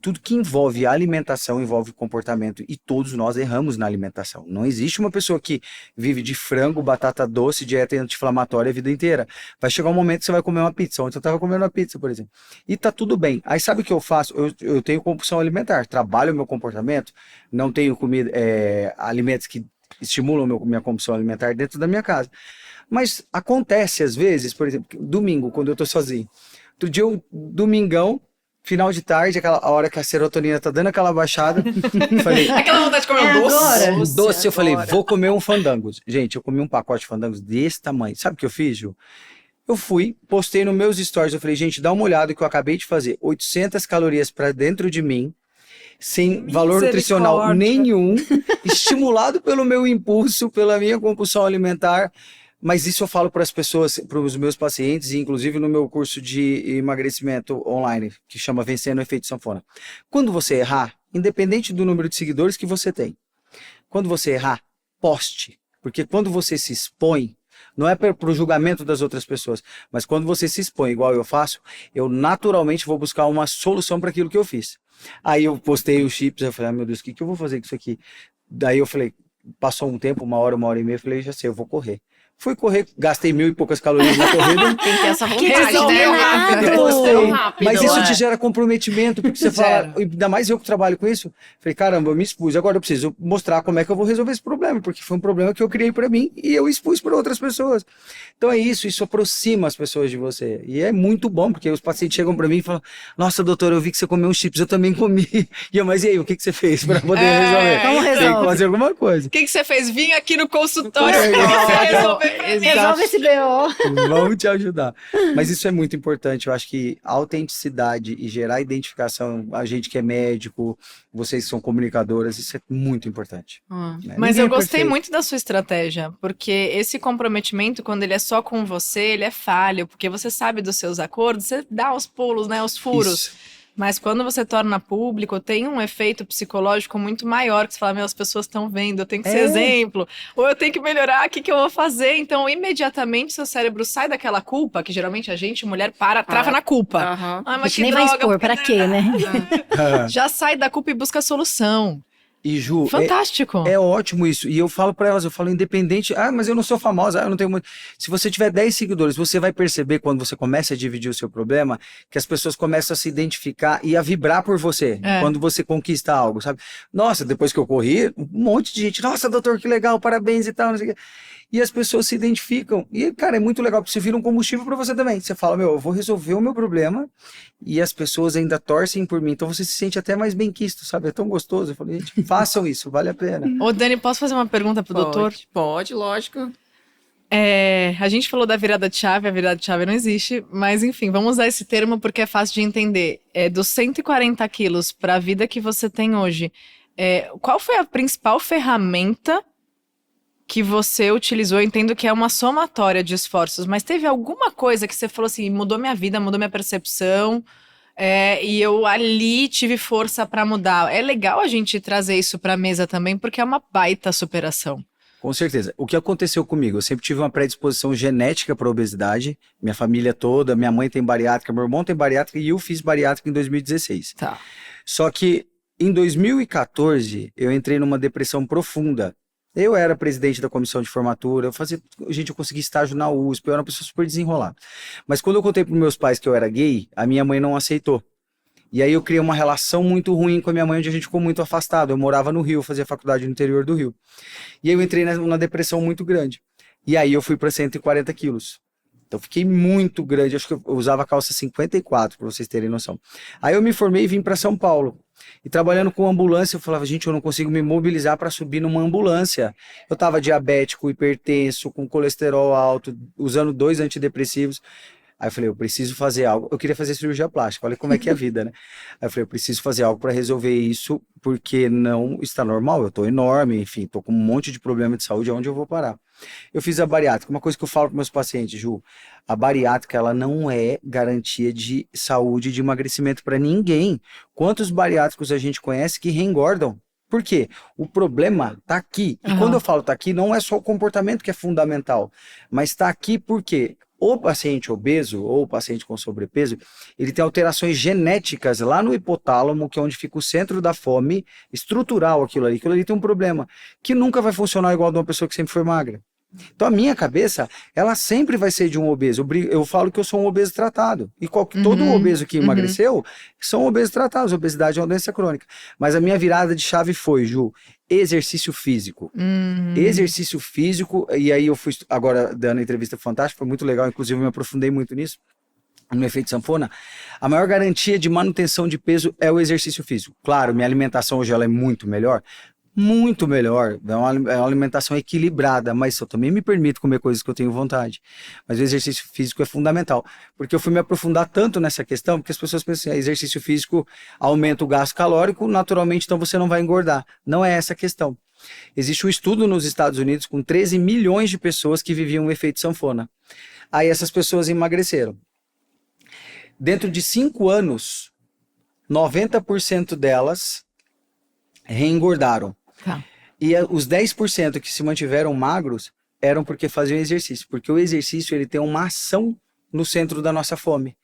tudo que envolve alimentação envolve comportamento e todos nós erramos na alimentação. Não existe uma pessoa que vive de frango, batata doce, dieta anti-inflamatória a vida inteira. Vai chegar um momento que você vai comer uma pizza. Ontem eu estava comendo uma pizza, por exemplo. E tá tudo bem. Aí sabe o que eu faço? Eu tenho compulsão alimentar, trabalho o meu comportamento, não tenho comida, alimentos que estimulam minha compulsão alimentar dentro da minha casa. Mas acontece às vezes, por exemplo, domingo, quando eu tô sozinho. Outro dia, domingão, final de tarde, a hora que a serotonina tá dando aquela baixada, falei... Aquela vontade de comer um doce. Doce, eu falei, vou comer um fandangos. Gente, eu comi um pacote de fandangos desse tamanho. Sabe o que eu fiz, Ju? Eu fui, postei nos meus stories, eu falei, gente, dá uma olhada que eu acabei de fazer. 800 calorias para dentro de mim, sem valor nutricional nenhum, estimulado pelo meu impulso, pela minha compulsão alimentar. Mas isso eu falo para as pessoas, para os meus pacientes, e inclusive no meu curso de emagrecimento online, que chama Vencendo o Efeito Sanfona. Quando você errar, independente do número de seguidores que você tem, quando você errar, poste. Porque quando você se expõe, Não é pro julgamento das outras pessoas. Mas quando você se expõe, igual eu faço, eu naturalmente vou buscar uma solução para aquilo que eu fiz. Aí eu postei os chips, eu falei, meu Deus, o que eu vou fazer com isso aqui? Daí eu falei, passou um tempo, uma hora e meia, eu falei, já sei, eu vou correr. Fui correr, gastei 1.000 e poucas calorias na corrida. Tem que ter essa vontade, Mas isso te gera comprometimento, porque você fala, ainda mais eu que trabalho com isso, falei, caramba, eu me expus, agora eu preciso mostrar como é que eu vou resolver esse problema, porque foi um problema que eu criei pra mim e eu expus para outras pessoas. Então é isso aproxima as pessoas de você. E é muito bom, porque os pacientes chegam pra mim e falam, nossa, doutor, eu vi que você comeu uns chips, eu também comi. E eu, mas e aí, o que você fez pra poder resolver? Como resolve? Tem que fazer alguma coisa. O que você fez? Vim aqui no consultório pra você resolver. Resolve esse BO. Vamos te ajudar. Mas isso é muito importante. Eu acho que a autenticidade e gerar identificação, a gente que é médico, vocês que são comunicadoras, isso é muito importante. Né? Mas Ninguém eu é gostei perfeito. muito da sua estratégia, porque esse comprometimento, quando ele é só com você, ele é falho, porque você sabe dos seus acordos, você dá os pulos, né, os furos. Isso. Mas quando você torna público, tem um efeito psicológico muito maior, que você fala, meu, as pessoas estão vendo, eu tenho que ser exemplo, ou eu tenho que melhorar, o que eu vou fazer? Então, imediatamente, seu cérebro sai daquela culpa, que geralmente a gente, mulher, trava na culpa. Aham. Ah, A mas gente que nem vai droga, expor, porque pra quê, né? já sai da culpa e busca a solução. E Ju, Fantástico. é ótimo isso. E eu falo pra elas, eu falo independente, mas eu não sou famosa, eu não tenho muito. Se você tiver 10 seguidores, você vai perceber quando você começa a dividir o seu problema, que as pessoas começam a se identificar e a vibrar por você, quando você conquista algo, sabe? Nossa, depois que eu corri, um monte de gente, nossa, doutor, que legal, parabéns e tal, não sei o quê. E as pessoas se identificam. E, cara, é muito legal, porque você vira um combustível pra você também. Você fala, eu vou resolver o meu problema e as pessoas ainda torcem por mim. Então você se sente até mais benquisto, sabe? É tão gostoso. Eu falei, gente, façam isso, vale a pena. Ô, Dani, posso fazer uma pergunta pro doutor? Pode, lógico. A gente falou da virada de chave, a virada de chave não existe, mas enfim, vamos usar esse termo porque é fácil de entender. Dos 140 quilos para a vida que você tem hoje, qual foi a principal ferramenta que você utilizou? Eu entendo que é uma somatória de esforços, mas teve alguma coisa que você falou assim, mudou minha vida, mudou minha percepção, e eu ali tive força para mudar. É legal a gente trazer isso para a mesa também, porque é uma baita superação. Com certeza. O que aconteceu comigo? Eu sempre tive uma predisposição genética para obesidade. Minha família toda, minha mãe tem bariátrica, meu irmão tem bariátrica e eu fiz bariátrica em 2016. Tá. Só que em 2014 eu entrei numa depressão profunda. Eu era presidente da comissão de formatura, eu consegui estágio na USP, eu era uma pessoa super desenrolada. Mas quando eu contei para meus pais que eu era gay, a minha mãe não aceitou. E aí eu criei uma relação muito ruim com a minha mãe, onde a gente ficou muito afastado. Eu morava no Rio, fazia faculdade no interior do Rio. E aí eu entrei numa depressão muito grande. E aí eu fui para 140 quilos. Então fiquei muito grande, acho que eu usava calça 54, para vocês terem noção. Aí eu me formei e vim para São Paulo. E trabalhando com ambulância, eu falava, gente, eu não consigo me mobilizar para subir numa ambulância. Eu estava diabético, hipertenso, com colesterol alto, usando 2 antidepressivos. Aí eu falei, eu preciso fazer algo. Eu queria fazer cirurgia plástica, olha como é que é a vida, né? Aí eu falei, eu preciso fazer algo para resolver isso, porque não está normal, eu tô enorme, enfim, tô com um monte de problema de saúde, aonde eu vou parar? Eu fiz a bariátrica, uma coisa que eu falo para meus pacientes, Ju, a bariátrica, ela não é garantia de saúde, de emagrecimento para ninguém. Quantos bariátricos a gente conhece que reengordam? Por quê? O problema tá aqui. E quando eu falo tá aqui, não é só o comportamento que é fundamental, mas tá aqui porque o paciente obeso ou o paciente com sobrepeso, ele tem alterações genéticas lá no hipotálamo, que é onde fica o centro da fome, estrutural aquilo ali tem um problema, que nunca vai funcionar igual de uma pessoa que sempre foi magra. Então a minha cabeça, ela sempre vai ser de um obeso. Eu falo que eu sou um obeso tratado. E todo obeso que emagreceu, são obesos tratados. Obesidade é uma doença crônica. Mas a minha virada de chave foi, Ju, exercício físico. Exercício físico, e aí eu fui agora dando entrevista fantástica, foi muito legal, inclusive eu me aprofundei muito nisso, no efeito sanfona. A maior garantia de manutenção de peso é o exercício físico. Claro, minha alimentação hoje ela é muito melhor, é uma alimentação equilibrada, mas eu também me permito comer coisas que eu tenho vontade. Mas o exercício físico é fundamental, porque eu fui me aprofundar tanto nessa questão, porque as pessoas pensam, exercício físico aumenta o gasto calórico, naturalmente então você não vai engordar. Não é essa a questão. Existe um estudo nos Estados Unidos com 13 milhões de pessoas que viviam o efeito sanfona. Aí essas pessoas emagreceram. Dentro de 5 anos, 90% delas reengordaram. Tá. E os 10% que se mantiveram magros eram porque faziam exercício. Porque o exercício, ele tem uma ação no centro da nossa fome.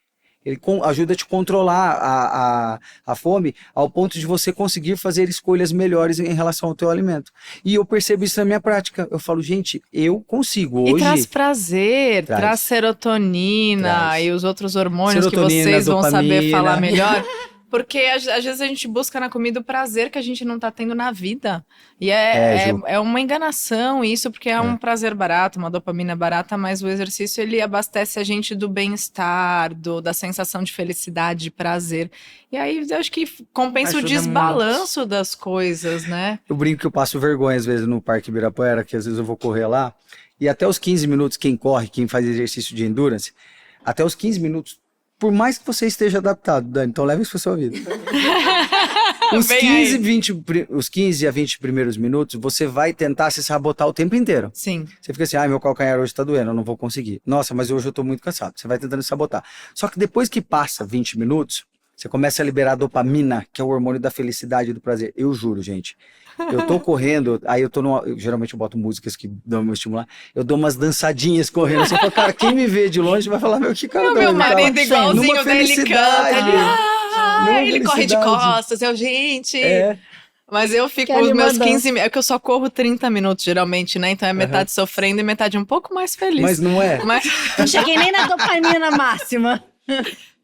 Ele ajuda a te controlar a fome ao ponto de você conseguir fazer escolhas melhores em relação ao teu alimento. E eu percebo isso na minha prática. Eu falo, gente, eu consigo hoje... E traz prazer, traz serotonina e os outros hormônios serotonina, que vocês vão dopamina. saber falar melhor. Porque às vezes a gente busca na comida o prazer que a gente não tá tendo na vida. E é uma enganação isso, porque é um prazer barato, uma dopamina barata, mas o exercício, ele abastece a gente do bem-estar, da sensação de felicidade, de prazer. E aí, eu acho que compensa o desbalanço das coisas, né? Eu brinco que eu passo vergonha, às vezes, no Parque Ibirapuera, que às vezes eu vou correr lá, e até os 15 minutos, quem corre, quem faz exercício de endurance, até os 15 minutos, por mais que você esteja adaptado, Dani, então leva isso pra sua vida. Os 15 a 20 primeiros minutos, você vai tentar se sabotar o tempo inteiro. Sim. Você fica assim, meu calcanhar hoje tá doendo, eu não vou conseguir. Nossa, mas hoje eu tô muito cansado. Você vai tentando se sabotar. Só que depois que passa 20 minutos, você começa a liberar dopamina, que é o hormônio da felicidade e do prazer. Eu juro, gente. Eu tô correndo, aí geralmente eu boto músicas que dão me estimular, eu dou umas dançadinhas correndo, assim, eu falo, cara, quem me vê de longe vai falar, que cara meu marido igualzinho dele, ele canta, ele corre de costas, gente... Mas eu fico os meus 15 é que eu só corro 30 minutos, geralmente, né? Então é metade sofrendo e metade um pouco mais feliz. Mas não é? Não cheguei nem na dopamina máxima.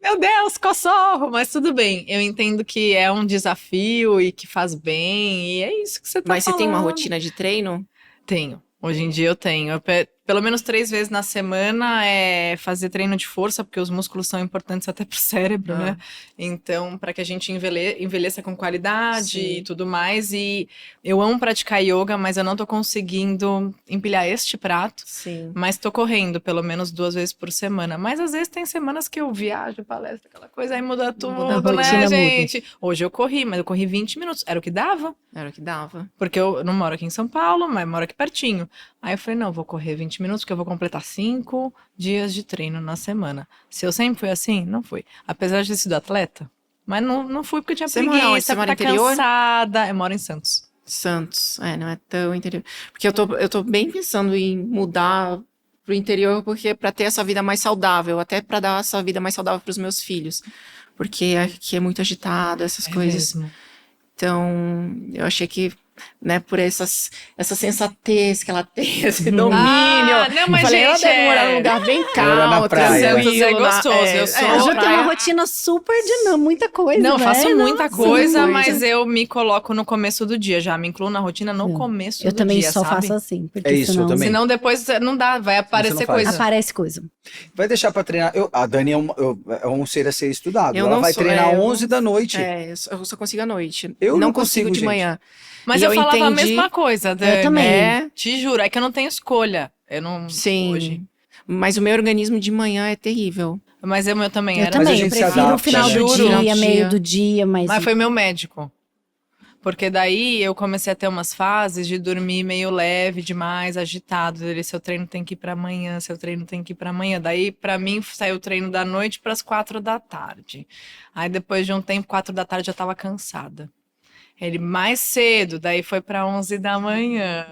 Meu Deus, cossorro! Mas tudo bem, eu entendo que é um desafio e que faz bem, e é isso que você tá falando. Mas você tem uma rotina de treino? Tenho. Hoje em dia eu tenho. Pelo menos 3 vezes na semana é fazer treino de força, porque os músculos são importantes até pro cérebro, né? Então, para que a gente envelheça com qualidade e tudo mais. E eu amo praticar yoga, mas eu não tô conseguindo empilhar este prato. Sim. Mas tô correndo pelo menos 2 vezes por semana. Mas às vezes tem semanas que eu viajo, palestra, aquela coisa, aí muda tudo, né, gente? Hoje eu corri, mas eu corri 20 minutos. Era o que dava. Era o que dava. Porque eu não moro aqui em São Paulo, mas moro aqui pertinho. Aí eu falei, não, vou correr 20 minutos, porque eu vou completar 5 dias de treino na semana. Se eu sempre fui assim, não fui. Apesar de ter sido atleta, mas não fui porque tinha preguiça, porque tá cansada. Eu moro em Santos. Santos, não é tão interior. Porque eu tô bem pensando em mudar pro interior, porque para ter essa vida mais saudável, até para dar essa vida mais saudável pros meus filhos. Porque aqui é muito agitado, essas coisas. Mesmo. Então, eu achei que, né, por essa sensatez que ela tem, esse domínio. Não, mas falei, gente, ela deve morar num lugar bem calmo, na praia. Santos é gostoso, eu sou... A Ju tem uma rotina super dinâmica, muita coisa, Não, faço muita coisa, sim, mas eu me coloco no começo do dia, já me incluo na rotina no começo do dia, Eu também só sabe? faço assim, porque isso, eu também. Senão depois não dá, vai aparecer coisa. Aparece coisa. Vai deixar pra treinar. A Dani é um ser a ser estudado. Eu ela não vai sou, treinar 11 da noite. Eu só consigo à noite. Eu não consigo de gente. manhã. Mas E eu falava a entendi- mesma coisa, Dani. Eu também. Te juro, é que eu não tenho escolha. Eu não... Sim. Hoje. Mas o meu organismo de manhã é terrível. Mas eu também Eu era. também, eu gente se prefiro o adapta, final né? do Juro. dia, meio do dia, Mas foi meu médico. Porque daí eu comecei a ter umas fases de dormir meio leve demais, agitado. Ele, seu treino tem que ir pra amanhã, seu treino tem que ir pra amanhã. Daí, pra mim, saiu o treino da noite pras 4 da tarde. Aí, depois de um tempo, 4 da tarde, eu tava cansada. Ele, mais cedo, daí foi pra 11 da manhã.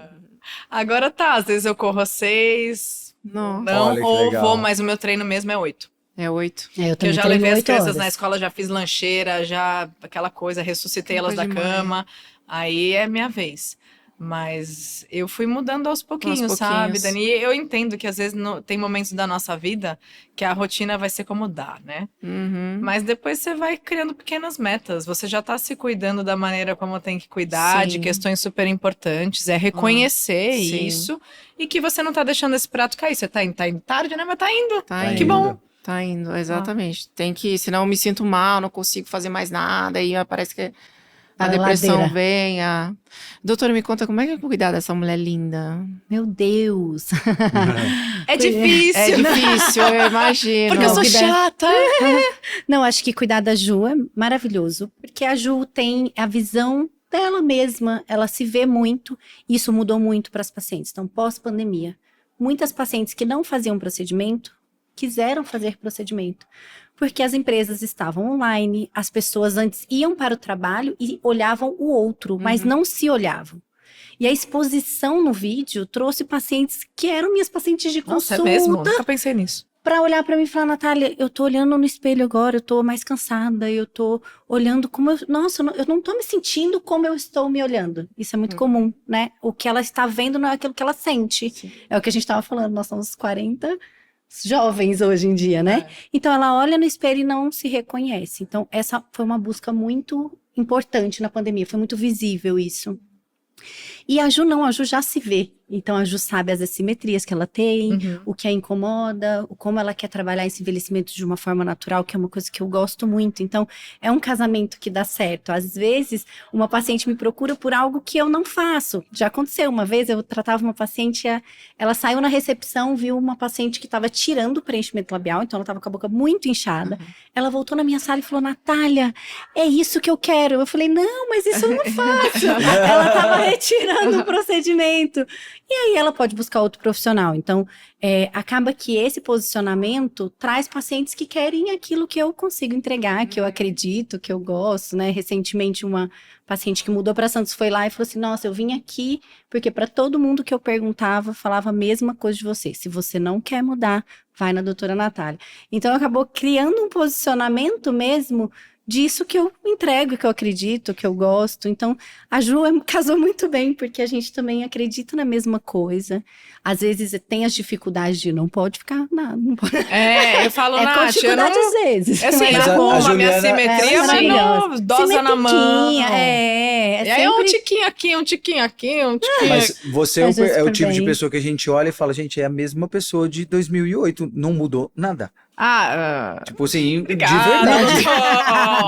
Agora tá, às vezes eu corro às 6, Não. não, Olha que ou legal. vou, mas o meu treino mesmo é 8. É 8. Eu Que eu também já treino levei as 8 crianças horas. na escola, já fiz lancheira, já aquela coisa, ressuscitei elas da Depois de cama. Aí é minha vez. Mas eu fui mudando aos pouquinhos, sabe, pouquinhos. Dani? E eu entendo que às vezes tem momentos da nossa vida que a rotina vai ser como dá, né? Uhum. Mas depois você vai criando pequenas metas. Você já tá se cuidando da maneira como tem que cuidar, de Sim. questões super importantes. É reconhecer sim. isso e que você não tá deixando esse prato cair. Você tá indo tarde, né? Mas tá indo. Tá Que indo. bom. Tá indo, exatamente. Tem que, senão eu me sinto mal, não consigo fazer mais nada, e parece que a A depressão ladeira. vem. Doutora, me conta como é que é cuidar dessa mulher linda? Meu Deus. É difícil. É difícil, eu imagino. Porque eu sou chata. Não, acho que cuidar da Ju é maravilhoso, porque a Ju tem a visão dela mesma, ela se vê muito, e isso mudou muito para as pacientes. Então, pós-pandemia, muitas pacientes que não faziam procedimento, quiseram fazer procedimento, porque as empresas estavam online, as pessoas antes iam para o trabalho e olhavam o outro, mas não se olhavam. E a exposição no vídeo trouxe pacientes que eram minhas pacientes de Nossa, consulta. é mesmo? Nunca pensei nisso. Pra olhar pra mim e falar, Natália, eu tô olhando no espelho agora, eu tô mais cansada, eu tô olhando como nossa, eu não tô me sentindo como eu estou me olhando. Isso é muito comum, né? O que ela está vendo não é aquilo que ela sente. Sim. É o que a gente tava falando, nós somos 40 jovens hoje em dia, né? Então ela olha no espelho e não se reconhece. Então essa foi uma busca muito importante na pandemia, foi muito visível isso. E a Ju não, a Ju já se vê. Então a Ju sabe as assimetrias que ela tem, o que a incomoda, como ela quer trabalhar esse envelhecimento de uma forma natural, que é uma coisa que eu gosto muito. Então é um casamento que dá certo. Às vezes uma paciente me procura por algo que eu não faço. Já aconteceu uma vez, eu tratava uma paciente, ela saiu na recepção, viu uma paciente que estava tirando o preenchimento labial, então ela estava com a boca muito inchada. Ela voltou na minha sala e falou, Natália, é isso que eu quero. Eu falei, não, mas isso eu não faço. Ela estava retirando o procedimento. E aí ela pode buscar outro profissional. Então, acaba que esse posicionamento traz pacientes que querem aquilo que eu consigo entregar, que eu acredito, que eu gosto, né? Recentemente, uma paciente que mudou para Santos foi lá e falou assim, nossa, eu vim aqui porque para todo mundo que eu perguntava, falava a mesma coisa de você. Se você não quer mudar, vai na doutora Natália. Então, acabou criando um posicionamento mesmo disso que eu entrego, que eu acredito, que eu gosto. Então, a Ju casou muito bem, porque a gente também acredita na mesma coisa. Às vezes tem as dificuldades de não pode ficar nada. Não pode... Eu falo, com Nath, dificuldade às vezes. Assim, mas a minha simetria, mas não, dosa na mão. E aí um tiquinho aqui, um tiquinho aqui, um tiquinho Mas você é o tipo de bem. pessoa que a gente olha e fala, gente, é a mesma pessoa de 2008, não mudou nada. Tipo assim, obrigada, de verdade.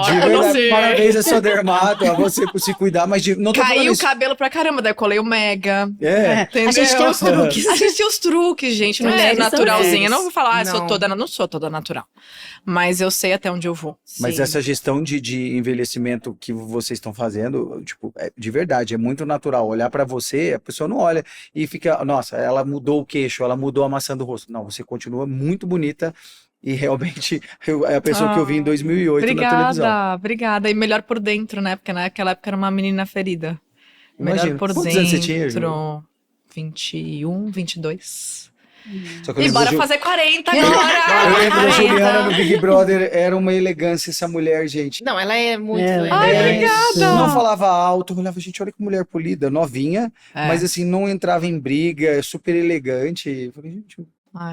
De verdade, parabéns a sua dermato, a você por se cuidar, mas não tô Caiu falando o isso. cabelo pra caramba, daí eu colei o Mega. A gente tem os truques. A gente tem os truques, gente, não é Mulheres são naturalzinha. mulheres. Eu não vou falar, Não. não sou toda natural. Mas eu sei até onde eu vou. Mas Sim. essa gestão de envelhecimento que vocês estão fazendo, tipo, de verdade, é muito natural. Olhar pra você, a pessoa não olha e fica, nossa, ela mudou o queixo, ela mudou a maçã do rosto. Não, você continua muito bonita. E realmente é a pessoa que eu vi em 2008 na televisão. Obrigada. E melhor por dentro, né? Porque naquela época era uma menina ferida. Imagina. Melhor por Quantos dentro. anos você tinha, Ju? 21, 22. Só que eu E lembro bora da fazer 40 Eu agora! lembro da Juliana no Big Brother, era uma elegância essa mulher, gente. Não, ela é muito... Ai, obrigada! Não falava alto, eu olhava, gente, olha que mulher polida, novinha, mas assim, não entrava em briga, super elegante. Eu falei, gente...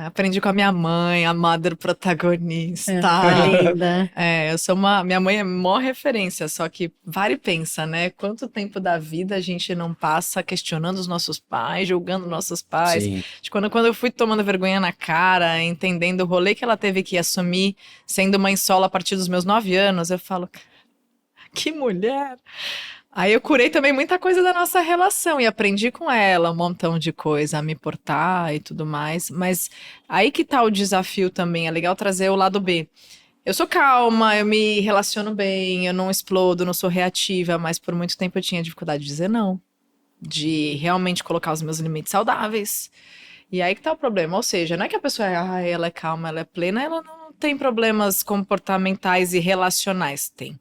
aprendi com a minha mãe, a mother protagonista. Linda. Eu sou minha mãe é mó referência, só que vale e pensa, né? Quanto tempo da vida a gente não passa questionando os nossos pais, julgando nossos pais. Sim. Quando eu fui tomando vergonha na cara, entendendo o rolê que ela teve que assumir, sendo mãe solo a partir dos meus 9 anos, eu falo, que mulher! Aí eu curei também muita coisa da nossa relação e aprendi com ela um montão de coisa, a me portar e tudo mais. Mas aí que tá o desafio também, é legal trazer o lado B. Eu sou calma, eu me relaciono bem, eu não explodo, não sou reativa, mas por muito tempo eu tinha dificuldade de dizer não. De realmente colocar os meus limites saudáveis. E aí que tá o problema, ou seja, não é que a pessoa ela é calma, ela é plena, ela não tem problemas comportamentais e relacionais, tem.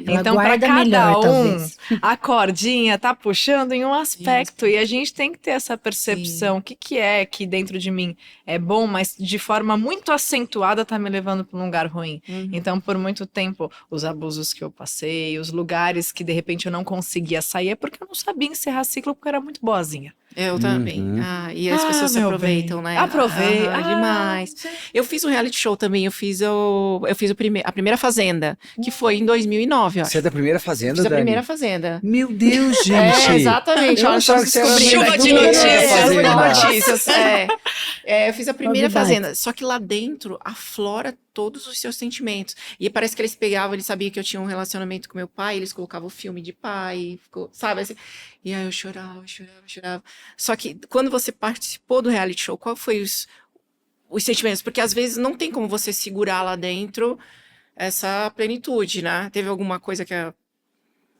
Ela Então, para guarda cada melhor, um, talvez. a cordinha tá puxando em um aspecto. E a gente tem que ter essa percepção. O que é que dentro de mim é bom, mas de forma muito acentuada tá me levando para um lugar ruim. Então, por muito tempo, os abusos que eu passei, os lugares que de repente eu não conseguia sair, é porque eu não sabia encerrar ciclo, porque eu era muito boazinha. Eu também. E as pessoas se meu aproveitam, bem. né? Aproveita. Demais. Eu fiz um reality show também, eu fiz a primeira Fazenda, que foi em 2009, ó. Você é da primeira Fazenda, Fiz a Dani? primeira Fazenda. Meu Deus, gente! Exatamente. Eu Olha, achava estamos que você era descobrindo Chuva aqui. de notícias. Chuva de Fazenda. notícias. Eu fiz a primeira Novidades. Fazenda, só que lá dentro aflora todos os seus sentimentos. E parece que eles pegavam, eles sabiam que eu tinha um relacionamento com meu pai, eles colocavam o filme de pai, sabe assim. E aí eu chorava. Só que quando você participou do reality show, qual foi os sentimentos? Porque às vezes não tem como você segurar lá dentro essa plenitude, né? Teve alguma coisa que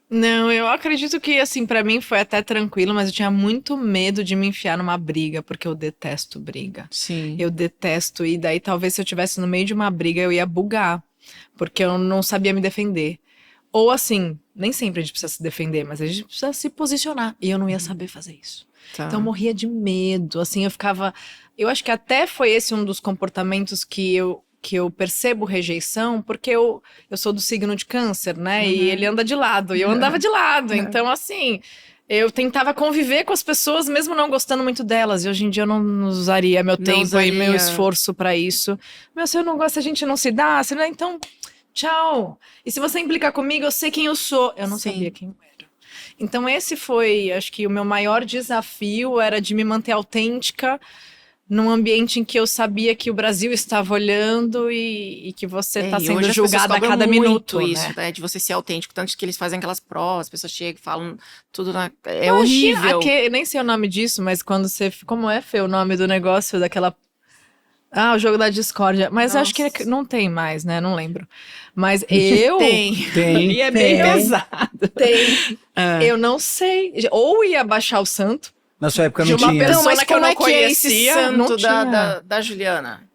Não, eu acredito que, assim, pra mim foi até tranquilo, mas eu tinha muito medo de me enfiar numa briga, porque eu detesto briga. Sim. Eu detesto, e daí talvez se eu estivesse no meio de uma briga eu ia bugar, porque eu não sabia me defender. Ou assim, nem sempre a gente precisa se defender, mas a gente precisa se posicionar. E eu não ia saber fazer isso. Tá. Então eu morria de medo, assim, eu ficava... Eu acho que até foi esse um dos comportamentos que eu percebo rejeição, porque eu sou do signo de Câncer, né? E ele anda de lado, e eu andava de lado. Então, assim, eu tentava conviver com as pessoas, mesmo não gostando muito delas. E hoje em dia eu não usaria meu tempo e meu esforço pra isso. Meu, se eu não gosto, a gente não se dá, então, tchau. E se você implicar comigo, eu sei quem eu sou. Eu não sabia quem eu era. Então esse foi, acho que o meu maior desafio era de me manter autêntica num ambiente em que eu sabia que o Brasil estava olhando e que você está sendo julgada a cada minuto, isso, né? De você ser autêntico, tanto que eles fazem aquelas provas, as pessoas chegam e falam tudo é horrível. Nem sei o nome disso, mas quando você... Como é, Fê, o nome do negócio daquela... o jogo da discórdia. Mas acho que não tem mais, né? Não lembro. Mas eu... Tem. E é bem pesado. Tem. Eu não sei. Ou ia baixar o santo. Na sua época não de uma tinha. pessoa mas que eu não como é que é esse conhecia. santo Não tinha. da Juliana?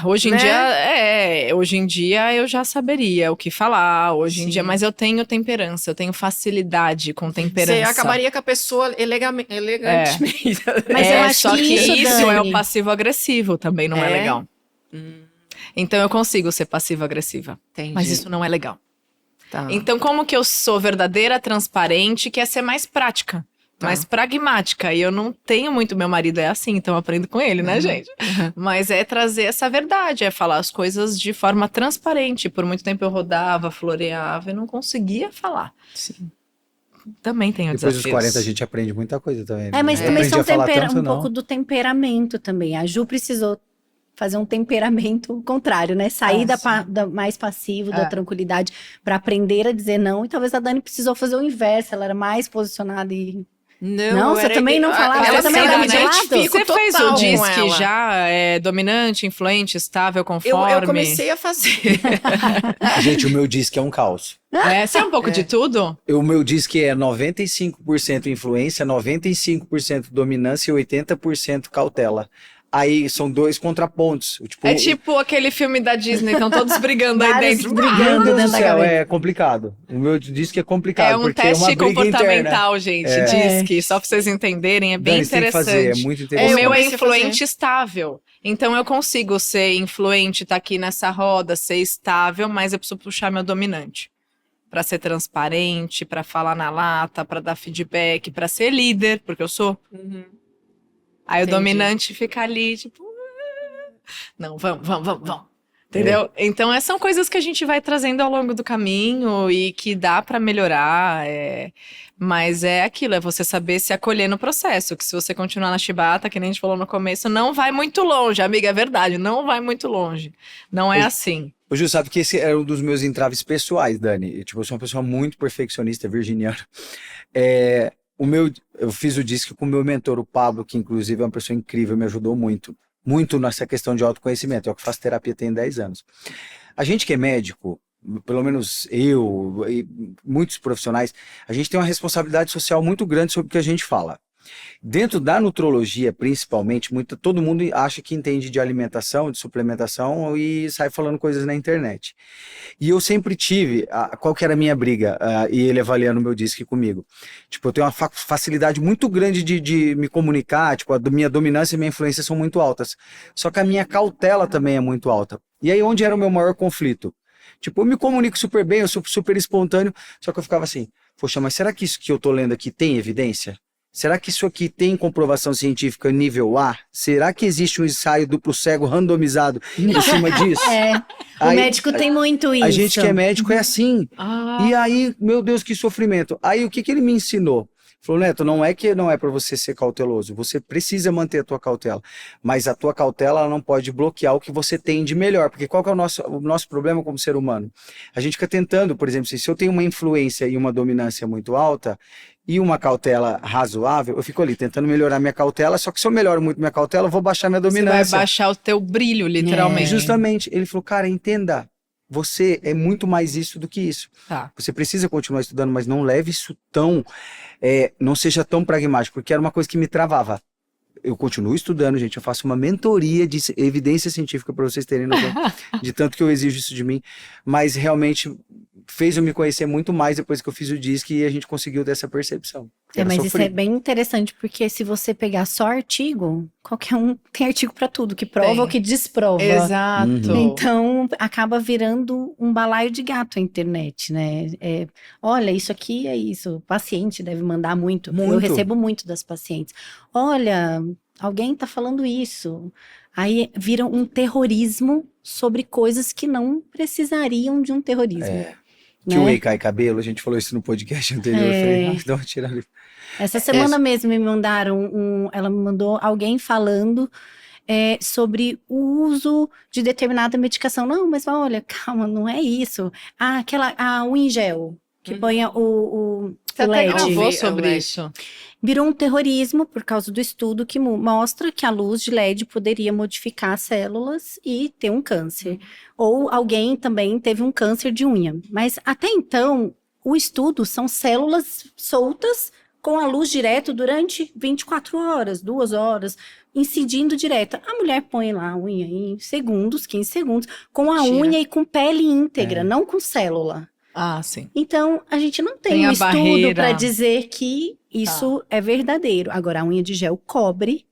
Hoje em dia, hoje em dia eu já saberia o que falar, hoje em dia, mas eu tenho temperança, eu tenho facilidade com temperança. Você acabaria com a pessoa elegantemente. Mas eu acho só que que isso é Dani, o passivo-agressivo, também não é legal. Então eu consigo ser passiva-agressiva, mas isso não é legal. Tá. Então como que eu sou verdadeira, transparente, que é ser mais prática? Mais pragmática, e eu não tenho muito, meu marido é assim, então eu aprendo com ele, né, gente? Mas é trazer essa verdade, é falar as coisas de forma transparente. Por muito tempo eu rodava, floreava e não conseguia falar. Sim. Também tenho Depois desafios. dos 40 a gente aprende muita coisa também. mas Não também aprendi são a falar tanto, um não. pouco do temperamento também. A Ju precisou fazer um temperamento contrário, né? Sair da mais passivo, da tranquilidade, para aprender a dizer não. E talvez a Dani precisou fazer o inverso, ela era mais posicionada e... Não, você também não falava, você também andava de lado? Você fez o DISC já? já dominante, influente, estável, conforme? Eu comecei a fazer. Gente, o meu DISC é um caos. Você é um pouco de tudo? O meu DISC é 95% influência, 95% dominância e 80% cautela. Aí são dois contrapontos. É tipo aquele filme da Disney, estão todos brigando aí dentro. Brigando Meu Deus dentro do da céu, cabeça. é complicado. O meu DISC é complicado. É um porque teste é uma briga comportamental, interna. gente, DISC. Só pra vocês entenderem, é bem Dani, você tem que interessante. fazer, é muito interessante. O meu é comecei a influente estável. Então eu consigo ser influente, tá aqui nessa roda, ser estável, mas eu preciso puxar meu dominante. Pra ser transparente, pra falar na lata, pra dar feedback, pra ser líder, porque eu sou. Aí Entendi. o dominante fica ali, tipo... Não, vamos. Entendeu? Então, são coisas que a gente vai trazendo ao longo do caminho e que dá pra melhorar. Mas é aquilo, é você saber se acolher no processo. Que se você continuar na chibata, que nem a gente falou no começo, não vai muito longe, amiga, é verdade, não vai muito longe. Não é assim. O Ju sabe que esse era um dos meus entraves pessoais, Dani. Tipo, eu sou uma pessoa muito perfeccionista, virginiana. Eu fiz o DISC com o meu mentor, o Pablo, que inclusive é uma pessoa incrível, me ajudou muito nessa questão de autoconhecimento. Eu que faço terapia tem 10 anos. A gente que é médico, pelo menos eu e muitos profissionais, a gente tem uma responsabilidade social muito grande sobre o que a gente fala. Dentro da nutrologia, principalmente, todo mundo acha que entende de alimentação, de suplementação e sai falando coisas na internet. E eu sempre tive, qual que era a minha briga, e ele avaliando o meu DISC comigo. Tipo, eu tenho uma facilidade muito grande de me comunicar, tipo, a minha dominância e minha influência são muito altas. Só que a minha cautela também é muito alta. E aí, onde era o meu maior conflito? Tipo, eu me comunico super bem, eu sou super espontâneo, só que eu ficava assim, poxa, mas será que isso que eu tô lendo aqui tem evidência? Será que isso aqui tem comprovação científica nível A? Será que existe um ensaio duplo cego randomizado em cima disso? O médico tem muito isso. A gente que é médico é assim. E aí, meu Deus, que sofrimento. Aí, o que ele me ensinou? Falou, Neto, não é que não é para você ser cauteloso, você precisa manter a tua cautela, mas a tua cautela ela não pode bloquear o que você tem de melhor, porque qual que é o nosso problema como ser humano? A gente fica tentando, por exemplo, se eu tenho uma influência e uma dominância muito alta, e uma cautela razoável, eu fico ali tentando melhorar minha cautela, só que se eu melhoro muito minha cautela, eu vou baixar minha dominância. Você vai baixar o teu brilho, literalmente. Justamente, ele falou, cara, entenda, você é muito mais isso do que isso. Tá. Você precisa continuar estudando, mas não leve isso não seja tão pragmático, porque era uma coisa que me travava. Eu continuo estudando, gente, eu faço uma mentoria de evidência científica para vocês terem noção de tanto que eu exijo isso de mim, mas realmente fez eu me conhecer muito mais depois que eu fiz o DISC e a gente conseguiu ter essa percepção. Mas isso é bem interessante, porque se você pegar só artigo, qualquer um tem artigo para tudo, que prova ou que desprova. Exato. Então, acaba virando um balaio de gato a internet, né? Olha, isso aqui é isso. O paciente deve mandar muito. Eu recebo muito das pacientes. Olha, alguém tá falando isso. Aí vira um terrorismo sobre coisas que não precisariam de um terrorismo. Que o whey cai cabelo, a gente falou isso no podcast anterior. Eu falei, não, tira ali. Essa semana mesmo me mandaram ela me mandou alguém falando sobre o uso de determinada medicação. Não, mas olha, calma, não é isso. A unha em gel, que põe o LED. Gravou sobre isso. Virou um terrorismo por causa do estudo que mostra que a luz de LED poderia modificar células e ter um câncer. Ou alguém também teve um câncer de unha. Mas até então, o estudo são células soltas com a luz direto durante 24 horas, 2 horas, incidindo direto. A mulher põe lá a unha em segundos, 15 segundos, com a unha e com pele íntegra, não com célula. Ah, sim. Então, a gente não tem um estudo para dizer que isso é verdadeiro. Agora, a unha de gel cobre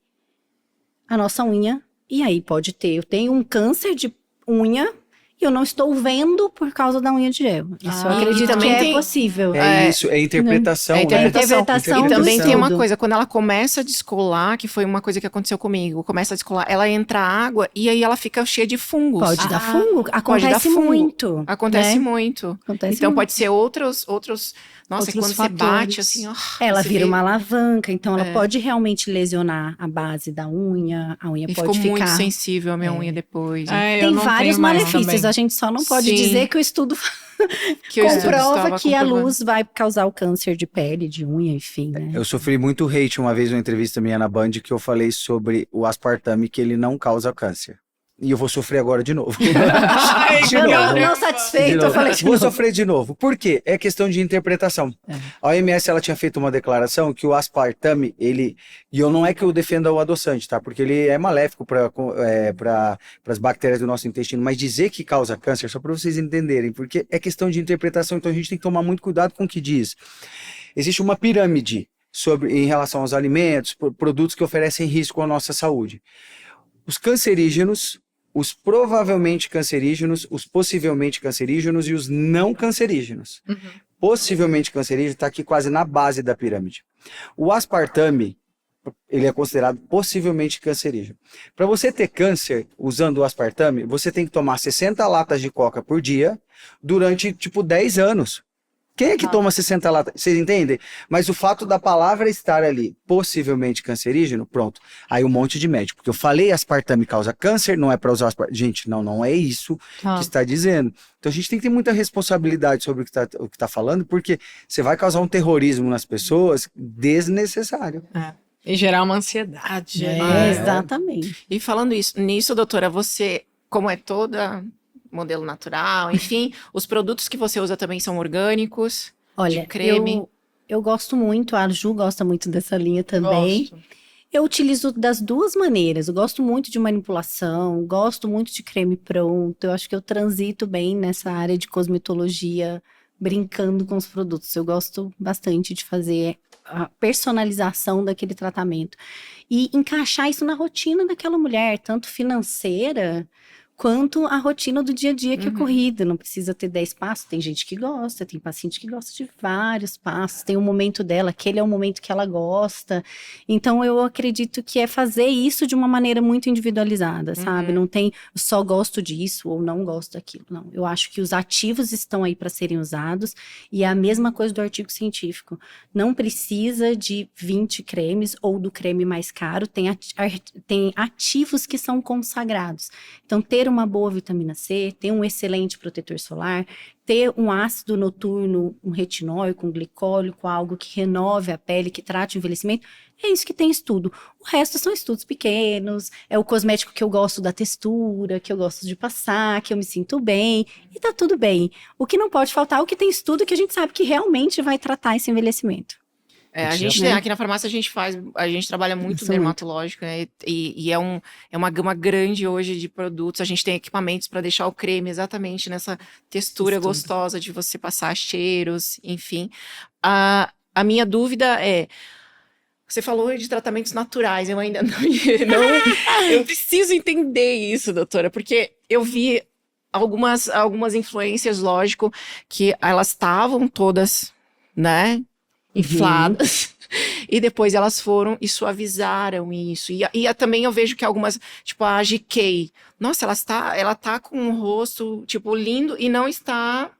a nossa unha, e aí pode ter. Eu tenho um câncer de unha e eu não estou vendo por causa da unha de gel. Isso eu acredito que é possível. Isso, é interpretação. É interpretação. E também tem uma tudo. coisa, quando ela começa a descolar, que foi uma coisa que aconteceu comigo, começa a descolar, ela entra água e aí ela fica cheia de fungos. Pode dar fungo, acontece muito. Acontece muito. Então pode ser outros. Nossa, outros quando fatores. Você bate assim, ela vira uma alavanca, então ela pode realmente lesionar a base da unha, a unha e pode ficou ficar... muito sensível a minha unha depois. Tem vários malefícios, a gente só não pode dizer que o estudo comprova que a luz vai causar o câncer de pele, de unha, enfim, né? Eu sofri muito hate uma vez numa entrevista minha na Band que eu falei sobre o aspartame, que ele não causa câncer. E eu vou sofrer agora de novo. Não satisfeito, eu falei de novo. Vou sofrer de novo. Por quê? É questão de interpretação. A OMS, ela tinha feito uma declaração que o aspartame, e eu não é que eu defenda o adoçante, tá? Porque ele é maléfico para as bactérias do nosso intestino, mas dizer que causa câncer, só para vocês entenderem, porque é questão de interpretação, então a gente tem que tomar muito cuidado com o que diz. Existe uma pirâmide em relação aos alimentos, produtos que oferecem risco à nossa saúde. Os cancerígenos, os provavelmente cancerígenos, os possivelmente cancerígenos e os não cancerígenos. Possivelmente cancerígeno está aqui quase na base da pirâmide. O aspartame, ele é considerado possivelmente cancerígeno. Para você ter câncer usando o aspartame, você tem que tomar 60 latas de coca por dia durante, 10 anos. Quem é que toma 60 latas? Vocês entendem? Mas o fato da palavra estar ali, possivelmente cancerígeno, pronto. Aí um monte de médico. Porque eu falei aspartame causa câncer, não é para usar aspartame. Gente, não é isso que está dizendo. Então a gente tem que ter muita responsabilidade sobre o que está falando, porque você vai causar um terrorismo nas pessoas desnecessário. E gerar uma ansiedade. Exatamente. E falando nisso, doutora, você, como é toda... modelo natural, enfim, os produtos que você usa também são orgânicos? Olha, de creme? Eu gosto muito, a Ju gosta muito dessa linha também. Gosto. Eu utilizo das duas maneiras, eu gosto muito de manipulação, gosto muito de creme pronto, eu acho que eu transito bem nessa área de cosmetologia, brincando com os produtos. Eu gosto bastante de fazer a personalização daquele tratamento e encaixar isso na rotina daquela mulher, tanto financeira quanto a rotina do dia a dia que é corrida. Não precisa ter 10 passos, tem gente que gosta, tem paciente que gosta de vários passos, tem um momento dela, aquele é o momento que ela gosta. Então eu acredito que é fazer isso de uma maneira muito individualizada, sabe? Não tem só gosto disso ou não gosto daquilo, não. Eu acho que os ativos estão aí para serem usados e é a mesma coisa do artigo científico. Não precisa de 20 cremes ou do creme mais caro, tem ativos que são consagrados. Então ter uma boa vitamina C, ter um excelente protetor solar, ter um ácido noturno, um retinóico, um glicólico, algo que renove a pele, que trate o envelhecimento, é isso que tem estudo. O resto são estudos pequenos, é o cosmético que eu gosto da textura, que eu gosto de passar, que eu me sinto bem, e tá tudo bem. O que não pode faltar é o que tem estudo que a gente sabe que realmente vai tratar esse envelhecimento. A gente tem, aqui na farmácia a gente trabalha muito dermatológico, né? E é uma gama grande hoje de produtos. A gente tem equipamentos para deixar o creme exatamente nessa textura gostosa de você passar cheiros, enfim. A minha dúvida é, você falou de tratamentos naturais, eu ainda não eu preciso entender isso, doutora, porque eu vi algumas influências, lógico, que elas estavam todas, né, infladas, e depois elas foram e suavizaram isso. E também eu vejo que algumas, tipo a GK, nossa, ela tá com um rosto, tipo, lindo e não está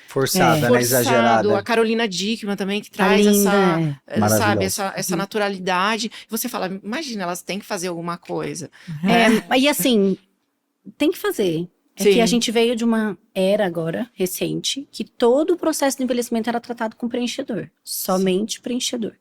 forçada, né? Exagerada. A Carolina Dickman também, que traz sabe, essa naturalidade. Você fala, imagina, elas têm que fazer alguma coisa. E assim, tem que fazer. Que a gente veio de uma era agora, recente, que todo o processo de envelhecimento era tratado com preenchedor. Somente preenchedor.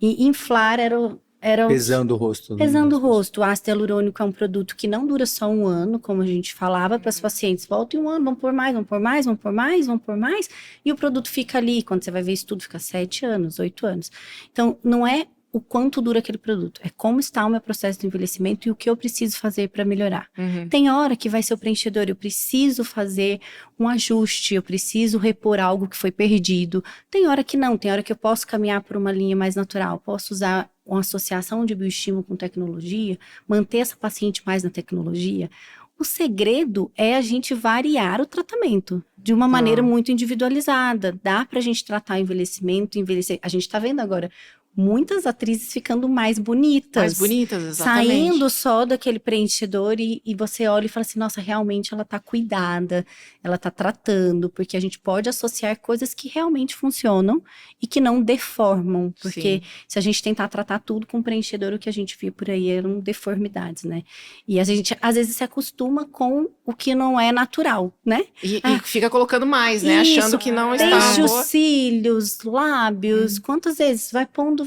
E inflar era pesando o rosto. Pesando o rosto. O ácido hialurônico é um produto que não dura só 1 ano, como a gente falava para os pacientes. Volta em 1 ano, vamos por mais, vamos por mais, vamos por mais, vamos por mais. E o produto fica ali, quando você vai ver isso tudo, fica 7 anos, 8 anos. Então, não é o quanto dura aquele produto. É como está o meu processo de envelhecimento e o que eu preciso fazer para melhorar. Tem hora que vai ser o preenchedor, eu preciso fazer um ajuste, eu preciso repor algo que foi perdido. Tem hora que não, tem hora que eu posso caminhar por uma linha mais natural, posso usar uma associação de bioestímulo com tecnologia, manter essa paciente mais na tecnologia. O segredo é a gente variar o tratamento de uma maneira muito individualizada. Dá pra gente tratar o envelhecer. A gente tá vendo agora muitas atrizes ficando mais bonitas. Mais bonitas, exatamente. Saindo só daquele preenchedor e você olha e fala assim, nossa, realmente ela tá cuidada, ela tá tratando, porque a gente pode associar coisas que realmente funcionam e que não deformam, porque se a gente tentar tratar tudo com preenchedor, o que a gente via por aí eram deformidades, né? E a gente, às vezes, se acostuma com o que não é natural, né? E fica colocando mais, né? Isso, achando que não está desde boa. os cílios, lábios, quantas vezes? Vai pondo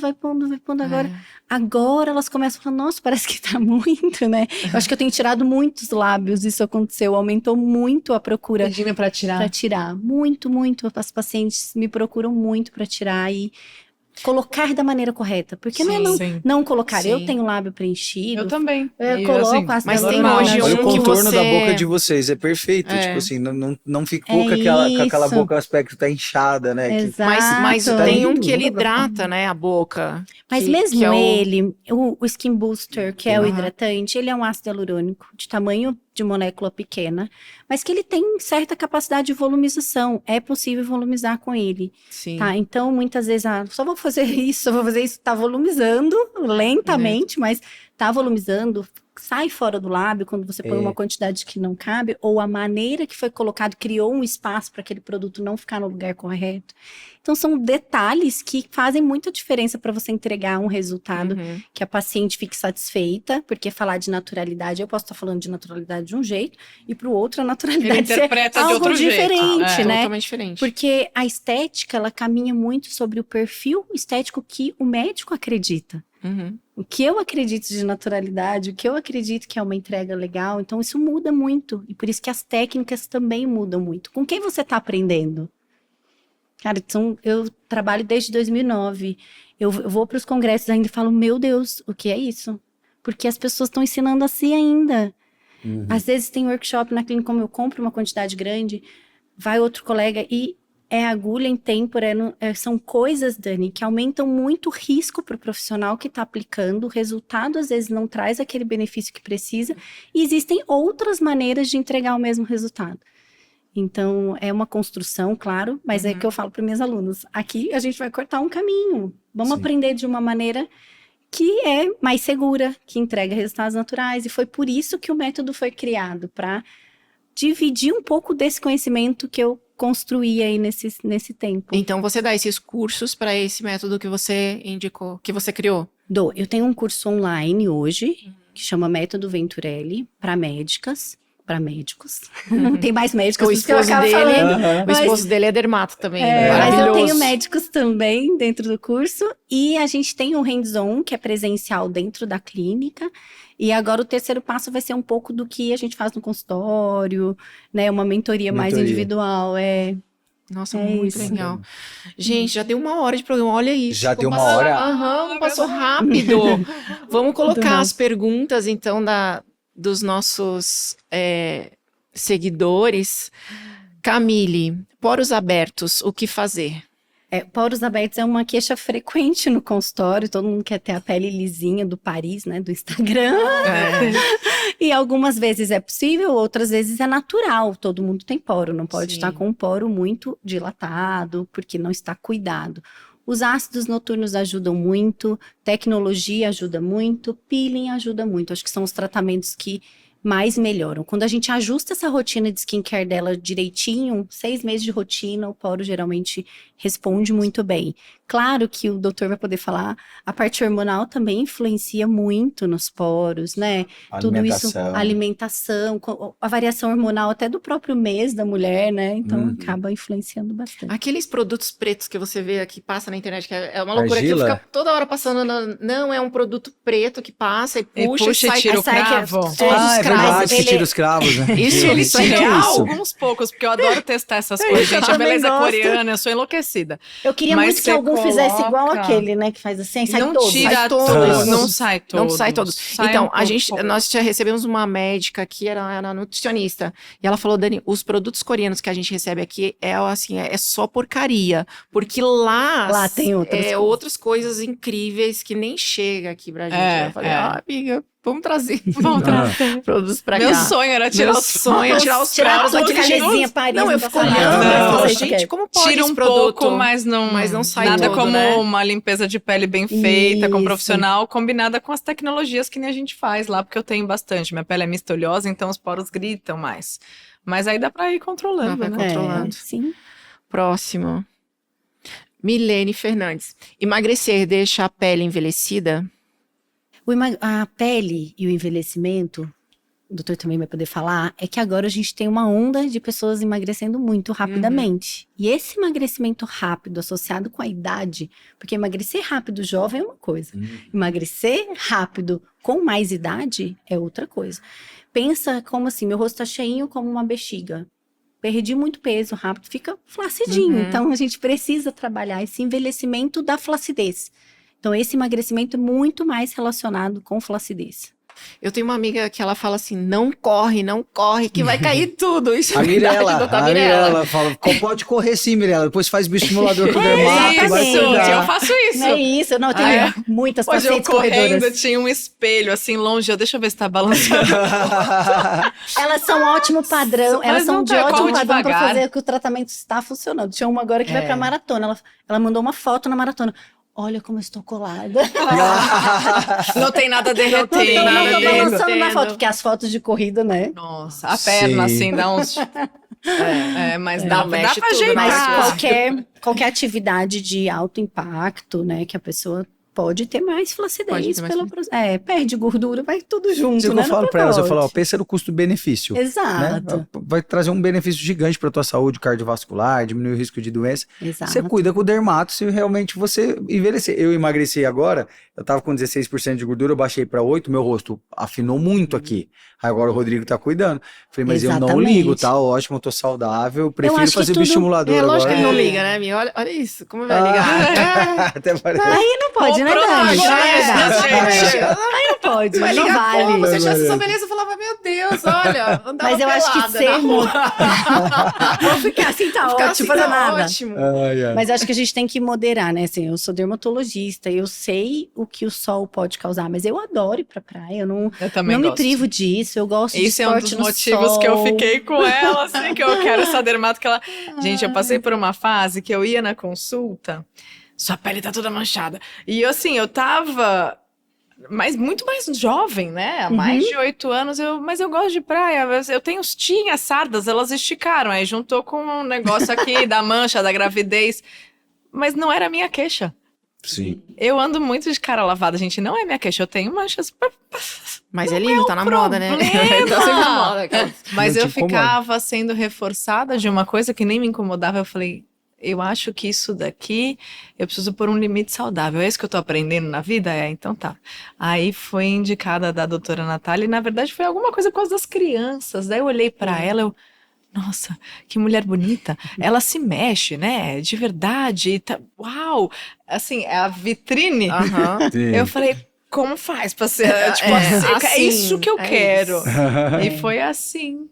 agora. Agora elas começam a falar, nossa, parece que tá muito, né? Eu acho que eu tenho tirado muitos lábios, isso aconteceu, aumentou muito a procura. Pedindo pra tirar. Pra tirar, muito. As pacientes me procuram muito pra tirar e colocar da maneira correta, porque não é não colocar. Eu tenho lábio preenchido. Eu também. Eu coloco as mas tem hoje olha o que contorno você... da boca de vocês, é perfeito. Tipo assim, não ficou com aquela boca, o aspecto tá inchada, né? Exato. Mas tem um que ele hidrata, né, a boca. Mas mesmo ele, o Skin Booster, que é o hidratante, ele é um ácido hialurônico de tamanho de molécula pequena, mas que ele tem certa capacidade de volumização. É possível volumizar com ele. Tá? Então, muitas vezes, só vou fazer isso, tá volumizando lentamente, mas tá volumizando, sai fora do lábio quando você põe uma quantidade que não cabe, ou a maneira que foi colocado criou um espaço para aquele produto não ficar no lugar correto. Então, são detalhes que fazem muita diferença para você entregar um resultado que a paciente fique satisfeita, porque falar de naturalidade, eu posso estar falando de naturalidade de um jeito, e para o outro a naturalidade interpreta é de algo outro diferente, jeito. né? Totalmente diferente. Porque a estética, ela caminha muito sobre o perfil estético que o médico acredita. O que eu acredito de naturalidade, o que eu acredito que é uma entrega legal, então isso muda muito. E por isso que as técnicas também mudam muito. Com quem você está aprendendo? Cara, então, eu trabalho desde 2009. Eu vou para os congressos ainda e falo, meu Deus, o que é isso? Porque as pessoas estão ensinando assim ainda. Às vezes tem workshop na clínica, como eu compro uma quantidade grande, vai outro colega e é agulha em têmpora, são coisas, Dani, que aumentam muito o risco para o profissional que está aplicando, o resultado às vezes não traz aquele benefício que precisa, e existem outras maneiras de entregar o mesmo resultado. Então, é uma construção, claro, mas é que eu falo para meus alunos, aqui a gente vai cortar um caminho, vamos aprender de uma maneira que é mais segura, que entrega resultados naturais, e foi por isso que o método foi criado, para dividir um pouco desse conhecimento que eu construí aí nesse tempo. Então, você dá esses cursos para esse método que você indicou, que você criou? Eu tenho um curso online hoje, que chama Método Venturelli, para médicos. Tem mais médicos, o esposo dele, o esposo dele é dermato também, mas eu maravilhoso. tenho médicos também dentro do curso, e a gente tem um hands-on, que é presencial dentro da clínica, e agora o terceiro passo vai ser um pouco do que a gente faz no consultório, né, uma mentoria mais individual, Nossa, É muito isso. legal. Gente, já deu 1 hora de programa, olha isso. Já deu uma passou- hora? Aham, passou rápido. Vamos colocar nada. as perguntas, então, dos nossos seguidores. Camille, poros abertos, o que fazer? Poros abertos é uma queixa frequente no consultório, todo mundo quer ter a pele lisinha do Paris, né, do Instagram. E algumas vezes é possível, outras vezes é natural. Todo mundo tem poro, não pode Sim. estar com um poro muito dilatado, porque não está cuidado. Os ácidos noturnos ajudam muito, tecnologia ajuda muito, peeling ajuda muito. Acho que são os tratamentos que mais melhoram. Quando a gente ajusta essa rotina de skincare dela direitinho, 6 meses de rotina, o poro geralmente responde muito bem. Claro que o doutor vai poder falar, a parte hormonal também influencia muito nos poros, né? Tudo isso, alimentação, a variação hormonal até do próprio mês da mulher, né? Então acaba influenciando bastante. Aqueles produtos pretos que você vê aqui, passa na internet, que é uma loucura, Argila? que fica toda hora passando, não, é um produto preto que passa e puxa, e sai, tira o sai cravo. todos os É cravos. verdade, que ele- tira os cravos, né? Isso, Eu ele sinto real, isso. Alguns poucos, porque eu adoro testar essas coisas, gente. A também beleza gosto. coreana, eu sou enlouquecida. Eu queria Mas muito que você algum fizesse igual coloca- aquele, né? Que faz assim, sai não todo. tira sai todos. todos. Não sai todos. Não sai todos. Sai Então, um pouco. nós já recebemos uma médica que era nutricionista, e ela falou, Dani, os produtos coreanos que a gente recebe aqui é só porcaria, porque Lá tem outras coisas incríveis que nem chega aqui pra gente. Eu falei, amiga, vamos trazer. Vamos trazer. produtos pra Meu cá. sonho era tirar Meu os sonho é tirar os Tirar poros tudo daquele que a jeito. Lezinha Paris Não, eu não fico passa olhando, nada. eu falo, Não. gente, como pode Tira esse um produto? pouco, mas não sai nada todo, como né? uma limpeza de pele bem feita, com um Isso. profissional, combinada com as tecnologias que nem a gente faz lá, porque eu tenho bastante. Minha pele é mista oleosa, então os poros gritam mais. Mas aí dá pra ir controlando, Dá pra né? controlando. Sim. Próximo. Milene Fernandes. Emagrecer deixa a pele envelhecida? A pele e o envelhecimento, o doutor também vai poder falar, é que agora a gente tem uma onda de pessoas emagrecendo muito rapidamente. E esse emagrecimento rápido associado com a idade, porque emagrecer rápido jovem é uma coisa, emagrecer rápido com mais idade é outra coisa. Pensa como assim, meu rosto tá cheinho como uma bexiga. Perdi muito peso rápido, fica flacidinho. Então a gente precisa trabalhar esse envelhecimento da flacidez. Então, esse emagrecimento é muito mais relacionado com flacidez. Eu tenho uma amiga que ela fala assim, não corre, que vai cair tudo. Isso A é verdade, Mirella, doutora a Mirella fala, pode correr sim, Mirella, depois faz bioestimulador com o dermato, vai Isso, cuidar. eu faço isso. Não é isso, não, eu tenho muitas Hoje eu pacientes correndo, corredoras. tinha um espelho assim longe, deixa eu ver se tá balançando. Elas são ótimo padrão, Mas elas são não de tá, ótimo corre padrão para devagar. fazer que o tratamento está funcionando. Tinha uma agora que vai pra maratona, ela mandou uma foto na maratona. Olha como eu estou colada. Não tem nada derretendo. tem Não, nada tô balançando na derretendo. foto, porque as fotos de corrida, né? Nossa, a perna Sim. assim dá uns. Mas dá mexe pra tudo, ajeitar. Mas Ah. qualquer atividade de alto impacto, né, que a pessoa pode ter mais flacidez. Pode ter mais Perde gordura, vai tudo junto, Isso que né? eu falo Não pra elas, eu pode. falo, ó, pensa no custo-benefício. Né? Exato, Vai trazer um benefício gigante para tua saúde cardiovascular, diminuir o risco de doença. exato. Você cuida com o dermato se realmente você envelhecer. Eu emagreci agora, eu tava com 16% de gordura, eu baixei para 8%, meu rosto afinou muito aqui. Aí agora o Rodrigo tá cuidando. Falei, mas eu não Exatamente. ligo, tá ótimo, eu tô saudável, prefiro acho que fazer tudo- bioestimulador É lógico agora. que ele não liga, né, Mi? Olha isso, como vai ligar? Até parece. Aí não pode, né, Comprou Dani? na Não é agência, verdade. gente. Aí não pode, Vai não ligar vale. como? Se eu tivesse Vai, essa beleza, eu falava, meu Deus, olha, andava Mas eu acho que pelada ser na rua. Vou ficar assim, tá Ficar ótimo, assim, fazer tá nada. ótimo. Ai, ai. Mas acho que a gente tem que moderar, né? Assim, eu sou dermatologista, eu sei o que o sol pode causar, mas eu adoro ir pra praia, eu não, Eu também não me gosto. privo disso, eu gosto de Esse é um esporte dos no motivos sol. que eu fiquei com ela, assim, que eu quero essa dermato que ela... Gente, eu passei por uma fase que eu ia na consulta, sua pele tá toda manchada. E assim, eu tava... muito mais jovem, né? Há mais de 8 anos, mas eu gosto de praia. Eu tenho tinha sardas, elas esticaram. Aí juntou com um negócio aqui da mancha, da gravidez. Mas não era a minha queixa. Sim. Eu ando muito de cara lavada, gente. Não é minha queixa. Eu tenho manchas. Mas é lindo, tá na moda, né? problema. Tá sempre na moda. aquela- Mas Não eu te incomoda. ficava sendo reforçada de uma coisa que nem me incomodava. Eu falei, eu acho que isso daqui, eu preciso pôr um limite saudável. É isso que eu tô aprendendo na vida? Então tá. Aí foi indicada da doutora Natália, e na verdade foi alguma coisa por causa das crianças. Daí eu olhei pra ela, nossa, que mulher bonita. Ela se mexe, né? De verdade. Tá, uau! Assim, é a vitrine. Eu falei, como faz pra ser, tipo, assim, é isso que eu quero. E foi assim.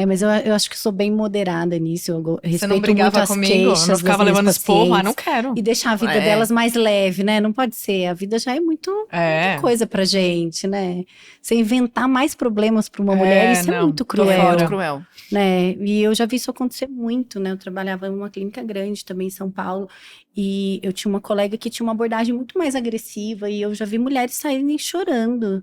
Mas eu acho que sou bem moderada nisso. Eu respeito Você não brigava muito as comigo? queixas Não ficava das minhas levando esporro? pacientes. Não quero. E deixar a vida delas mais leve, né? Não pode ser. A vida já é muita coisa pra gente, né? Você inventar mais problemas pra uma mulher, isso é muito cruel. Muito cruel. Né? E eu já vi isso acontecer muito, né? Eu trabalhava em uma clínica grande também em São Paulo. E eu tinha uma colega que tinha uma abordagem muito mais agressiva. E eu já vi mulheres saírem chorando.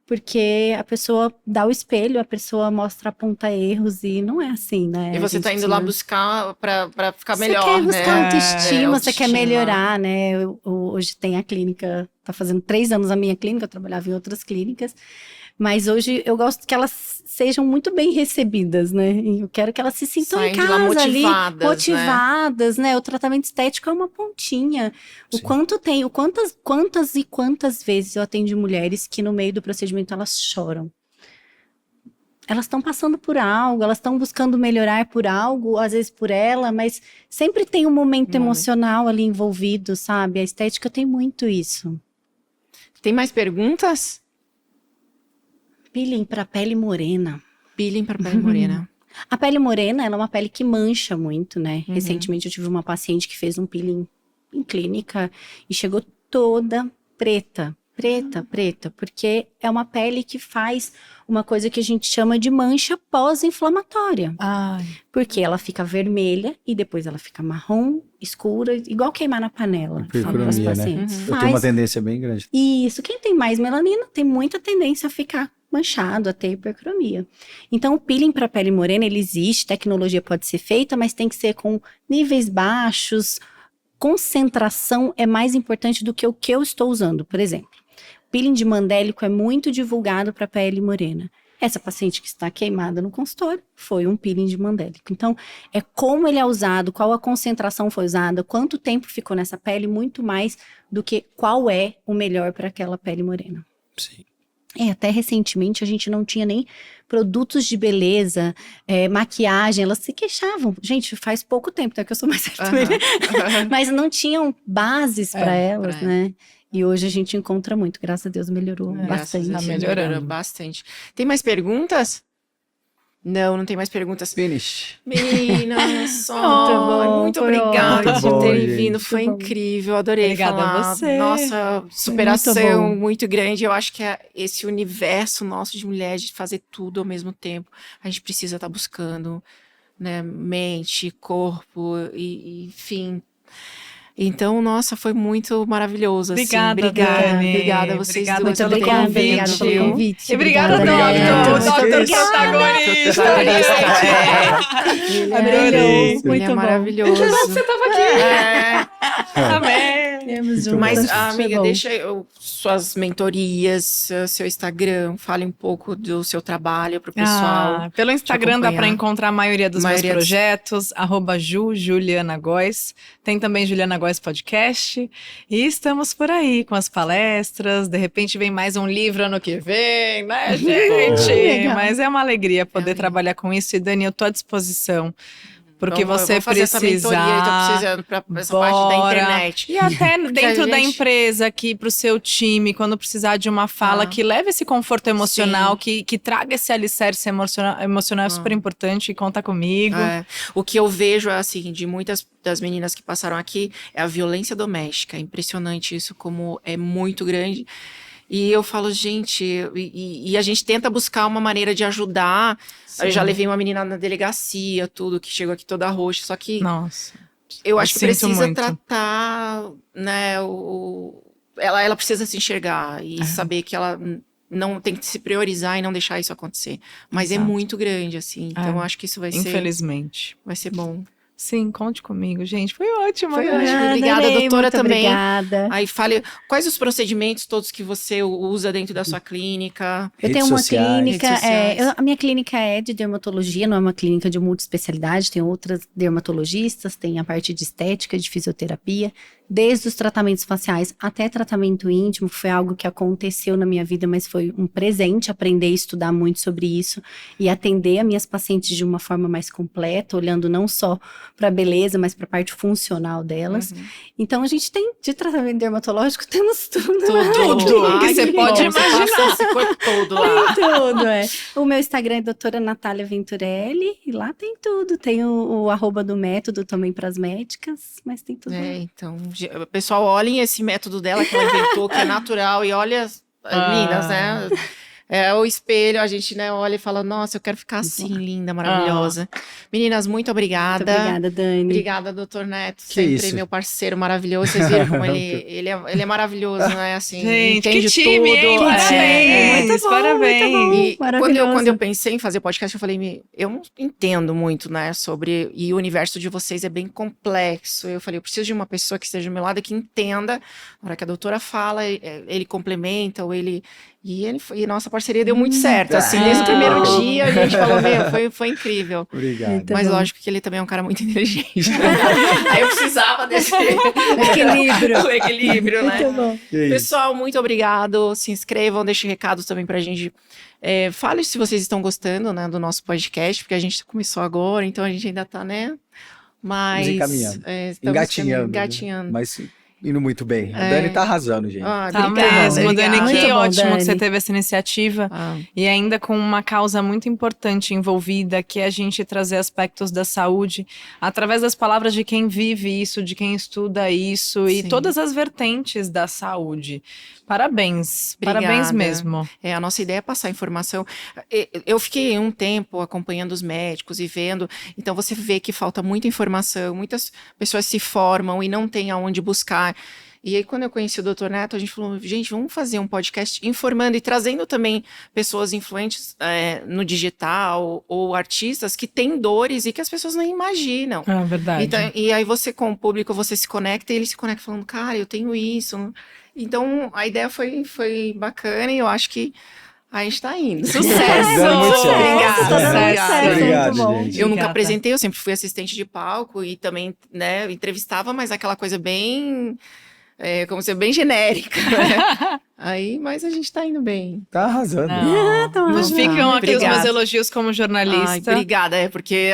Porque a pessoa dá o espelho, a pessoa mostra, aponta erros e não é assim, né? E você tá indo lá buscar pra ficar melhor, né? Você quer buscar autoestima, você quer melhorar, né? Hoje tem a clínica, tá fazendo 3 anos a minha clínica, eu trabalhava em outras clínicas. Mas hoje eu gosto que elas sejam muito bem recebidas, né? E eu quero que elas se sintam em casa motivadas, né? O tratamento estético é uma pontinha. Quantas vezes eu atendi mulheres que no meio do procedimento elas choram. Elas estão passando por algo, elas estão buscando melhorar por algo, às vezes por ela, mas sempre tem um momento emocional ali envolvido, sabe? A estética tem muito isso. Tem mais perguntas? Peeling para pele morena. Peeling para pele morena. A pele morena, ela é uma pele que mancha muito, né? Recentemente eu tive uma paciente que fez um peeling em clínica e chegou toda preta, porque é uma pele que faz uma coisa que a gente chama de mancha pós-inflamatória. Porque ela fica vermelha e depois ela fica marrom, escura, igual queimar na panela. Hipercromia, né? Eu tenho uma tendência bem grande. Isso, quem tem mais melanina tem muita tendência a ficar manchado, a ter hipercromia. Então, o peeling para pele morena, ele existe, tecnologia pode ser feita, mas tem que ser com níveis baixos, concentração é mais importante do que o que eu estou usando. Por exemplo, peeling de mandélico é muito divulgado para pele morena. Essa paciente que está queimada no consultório foi um peeling de mandélico. Então, é como ele é usado, qual a concentração foi usada, quanto tempo ficou nessa pele, muito mais do que qual é o melhor para aquela pele morena. Sim. Até recentemente a gente não tinha nem produtos de beleza, maquiagem, elas se queixavam. Gente, faz pouco tempo, que eu sou mais certa, mas não tinham bases para elas, né? E hoje a gente encontra muito, graças a Deus melhorou bastante. Tá melhorando bastante. Tem mais perguntas? Não tem mais perguntas. Finish. Meninas, muito obrigada por terem vindo. Foi incrível, adorei. Obrigada falar. a você. Nossa, superação muito grande. Eu acho que esse universo nosso de mulheres, de fazer tudo ao mesmo tempo, a gente precisa estar buscando, né? Mente, corpo, enfim. Então, nossa, foi muito maravilhoso. Obrigada, assim. Obrigada a vocês duas. Muito obrigada pelo convite. E obrigada, Dr. Protagonista. Adorei. Muito bom. Maravilhoso. Você estava aqui. Amém. Mas, amiga, deixa suas mentorias, seu Instagram, fale um pouco do seu trabalho para o pessoal. Pelo Instagram dá para encontrar a maioria dos meus projetos, @Juliana Góes. Tem também Juliana Góes Podcast. E estamos por aí com as palestras. De repente vem mais um livro ano que vem, né, gente? Mas é uma alegria poder trabalhar com isso. E, Dani, eu tô à disposição. Porque você precisar, tô precisando para essa parte da internet. E até dentro da empresa, aqui pro seu time, quando precisar de uma fala que leve esse conforto emocional, que traga esse alicerce emocional é super importante, e conta comigo. O que eu vejo, assim, de muitas das meninas que passaram aqui, é a violência doméstica. É impressionante isso, como é muito grande. E eu falo, gente, e a gente tenta buscar uma maneira de ajudar. Sim. Eu já levei uma menina na delegacia, tudo, que chegou aqui toda roxa, só que eu acho que precisa tratar, né, ela precisa se enxergar e saber que ela não tem que se priorizar e não deixar isso acontecer. Mas é muito grande, assim, então eu acho que isso vai ser... Infelizmente. Vai ser bom. Sim, conte comigo, gente. Foi ótimo. Obrigada, doutora, também. Obrigada. Aí fale quais os procedimentos todos que você usa dentro da sua clínica. Eu tenho uma clínica, a minha clínica é de dermatologia, não é uma clínica de multiespecialidade, tem outras dermatologistas, tem a parte de estética, de fisioterapia, desde os tratamentos faciais até tratamento íntimo, foi algo que aconteceu na minha vida, mas foi um presente aprender e estudar muito sobre isso e atender as minhas pacientes de uma forma mais completa, olhando não só para a beleza, mas para a parte funcional delas. Então, a gente tem, de tratamento dermatológico, temos tudo. Tudo que você pode imaginar. Esse corpo todo lá. Tem tudo, O meu Instagram é doutora Natália Venturelli, e lá tem tudo. Tem o arroba do método também para as médicas, mas tem tudo. Então, pessoal, olhem esse método dela que ela inventou, que é natural, e olha, meninas, né? É o espelho, a gente, né, olha e fala, nossa, eu quero ficar assim, linda, maravilhosa. Meninas, muito obrigada. Muito obrigada, Dani. Obrigada, doutor Neto, Que sempre isso? meu parceiro maravilhoso. Vocês viram como ele é maravilhoso, né? Assim, Gente, entende que time, tudo. hein? Parabéns, Muito bom, parabéns. muito bom. E quando eu pensei em fazer podcast, eu falei, eu não entendo muito, né, sobre... E o universo de vocês é bem complexo. Eu falei, eu preciso de uma pessoa que esteja do meu lado, que entenda. Na hora que a doutora fala, ele complementa, ou ele... E nossa parceria deu muito certo, assim, desde o primeiro dia a gente falou, foi incrível. Obrigado. Mas lógico que ele também é um cara muito inteligente. Aí eu precisava desse equilíbrio, né? Muito bom. Pessoal, muito obrigado. Se inscrevam, deixem recados também pra gente. Fale se vocês estão gostando, né, do nosso podcast, porque a gente começou agora, então a gente ainda tá, né? Mas Desencaminhando. Engatinhando. Né? Mas indo muito bem. A Dani tá arrasando, gente. Tá obrigada, mesmo, Dani, obrigada. que Muito bom, ótimo Dani. que você teve essa iniciativa. E ainda com uma causa muito importante envolvida, que é a gente trazer aspectos da saúde através das palavras de quem vive isso, de quem estuda isso e Sim. todas as vertentes da saúde. Parabéns, Obrigada. parabéns mesmo. A nossa ideia é passar informação. Eu fiquei um tempo acompanhando os médicos e vendo, então você vê que falta muita informação, muitas pessoas se formam e não tem aonde buscar. E aí, quando eu conheci o Dr. Neto, a gente falou, gente, vamos fazer um podcast informando e trazendo também pessoas influentes no digital ou artistas que têm dores e que as pessoas não imaginam. É verdade. Então, e aí você, com o público, você se conecta e ele se conecta falando, cara, eu tenho isso. Então, a ideia foi bacana e eu acho que a gente tá indo. Sucesso! Dando muito certo. Obrigada. Tá dando muito Obrigada. certo, Obrigado, muito bom. gente. Eu nunca Obrigada. apresentei, eu sempre fui assistente de palco e também, né, entrevistava, mas aquela coisa bem, como ser bem genérica, né? Aí, mas a gente tá indo bem. Tá arrasando. Mas ficam aqui os Obrigada. meus elogios como jornalista. Ai, obrigada, porque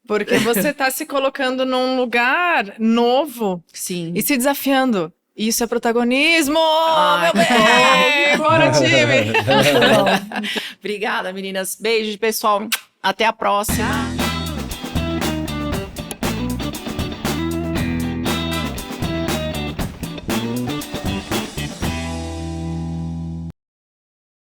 Porque você tá se colocando num lugar novo sim. e se desafiando. Isso é protagonismo! Ai, Meu bem! Bora, time! Obrigada, meninas. Beijo, pessoal. Até a próxima.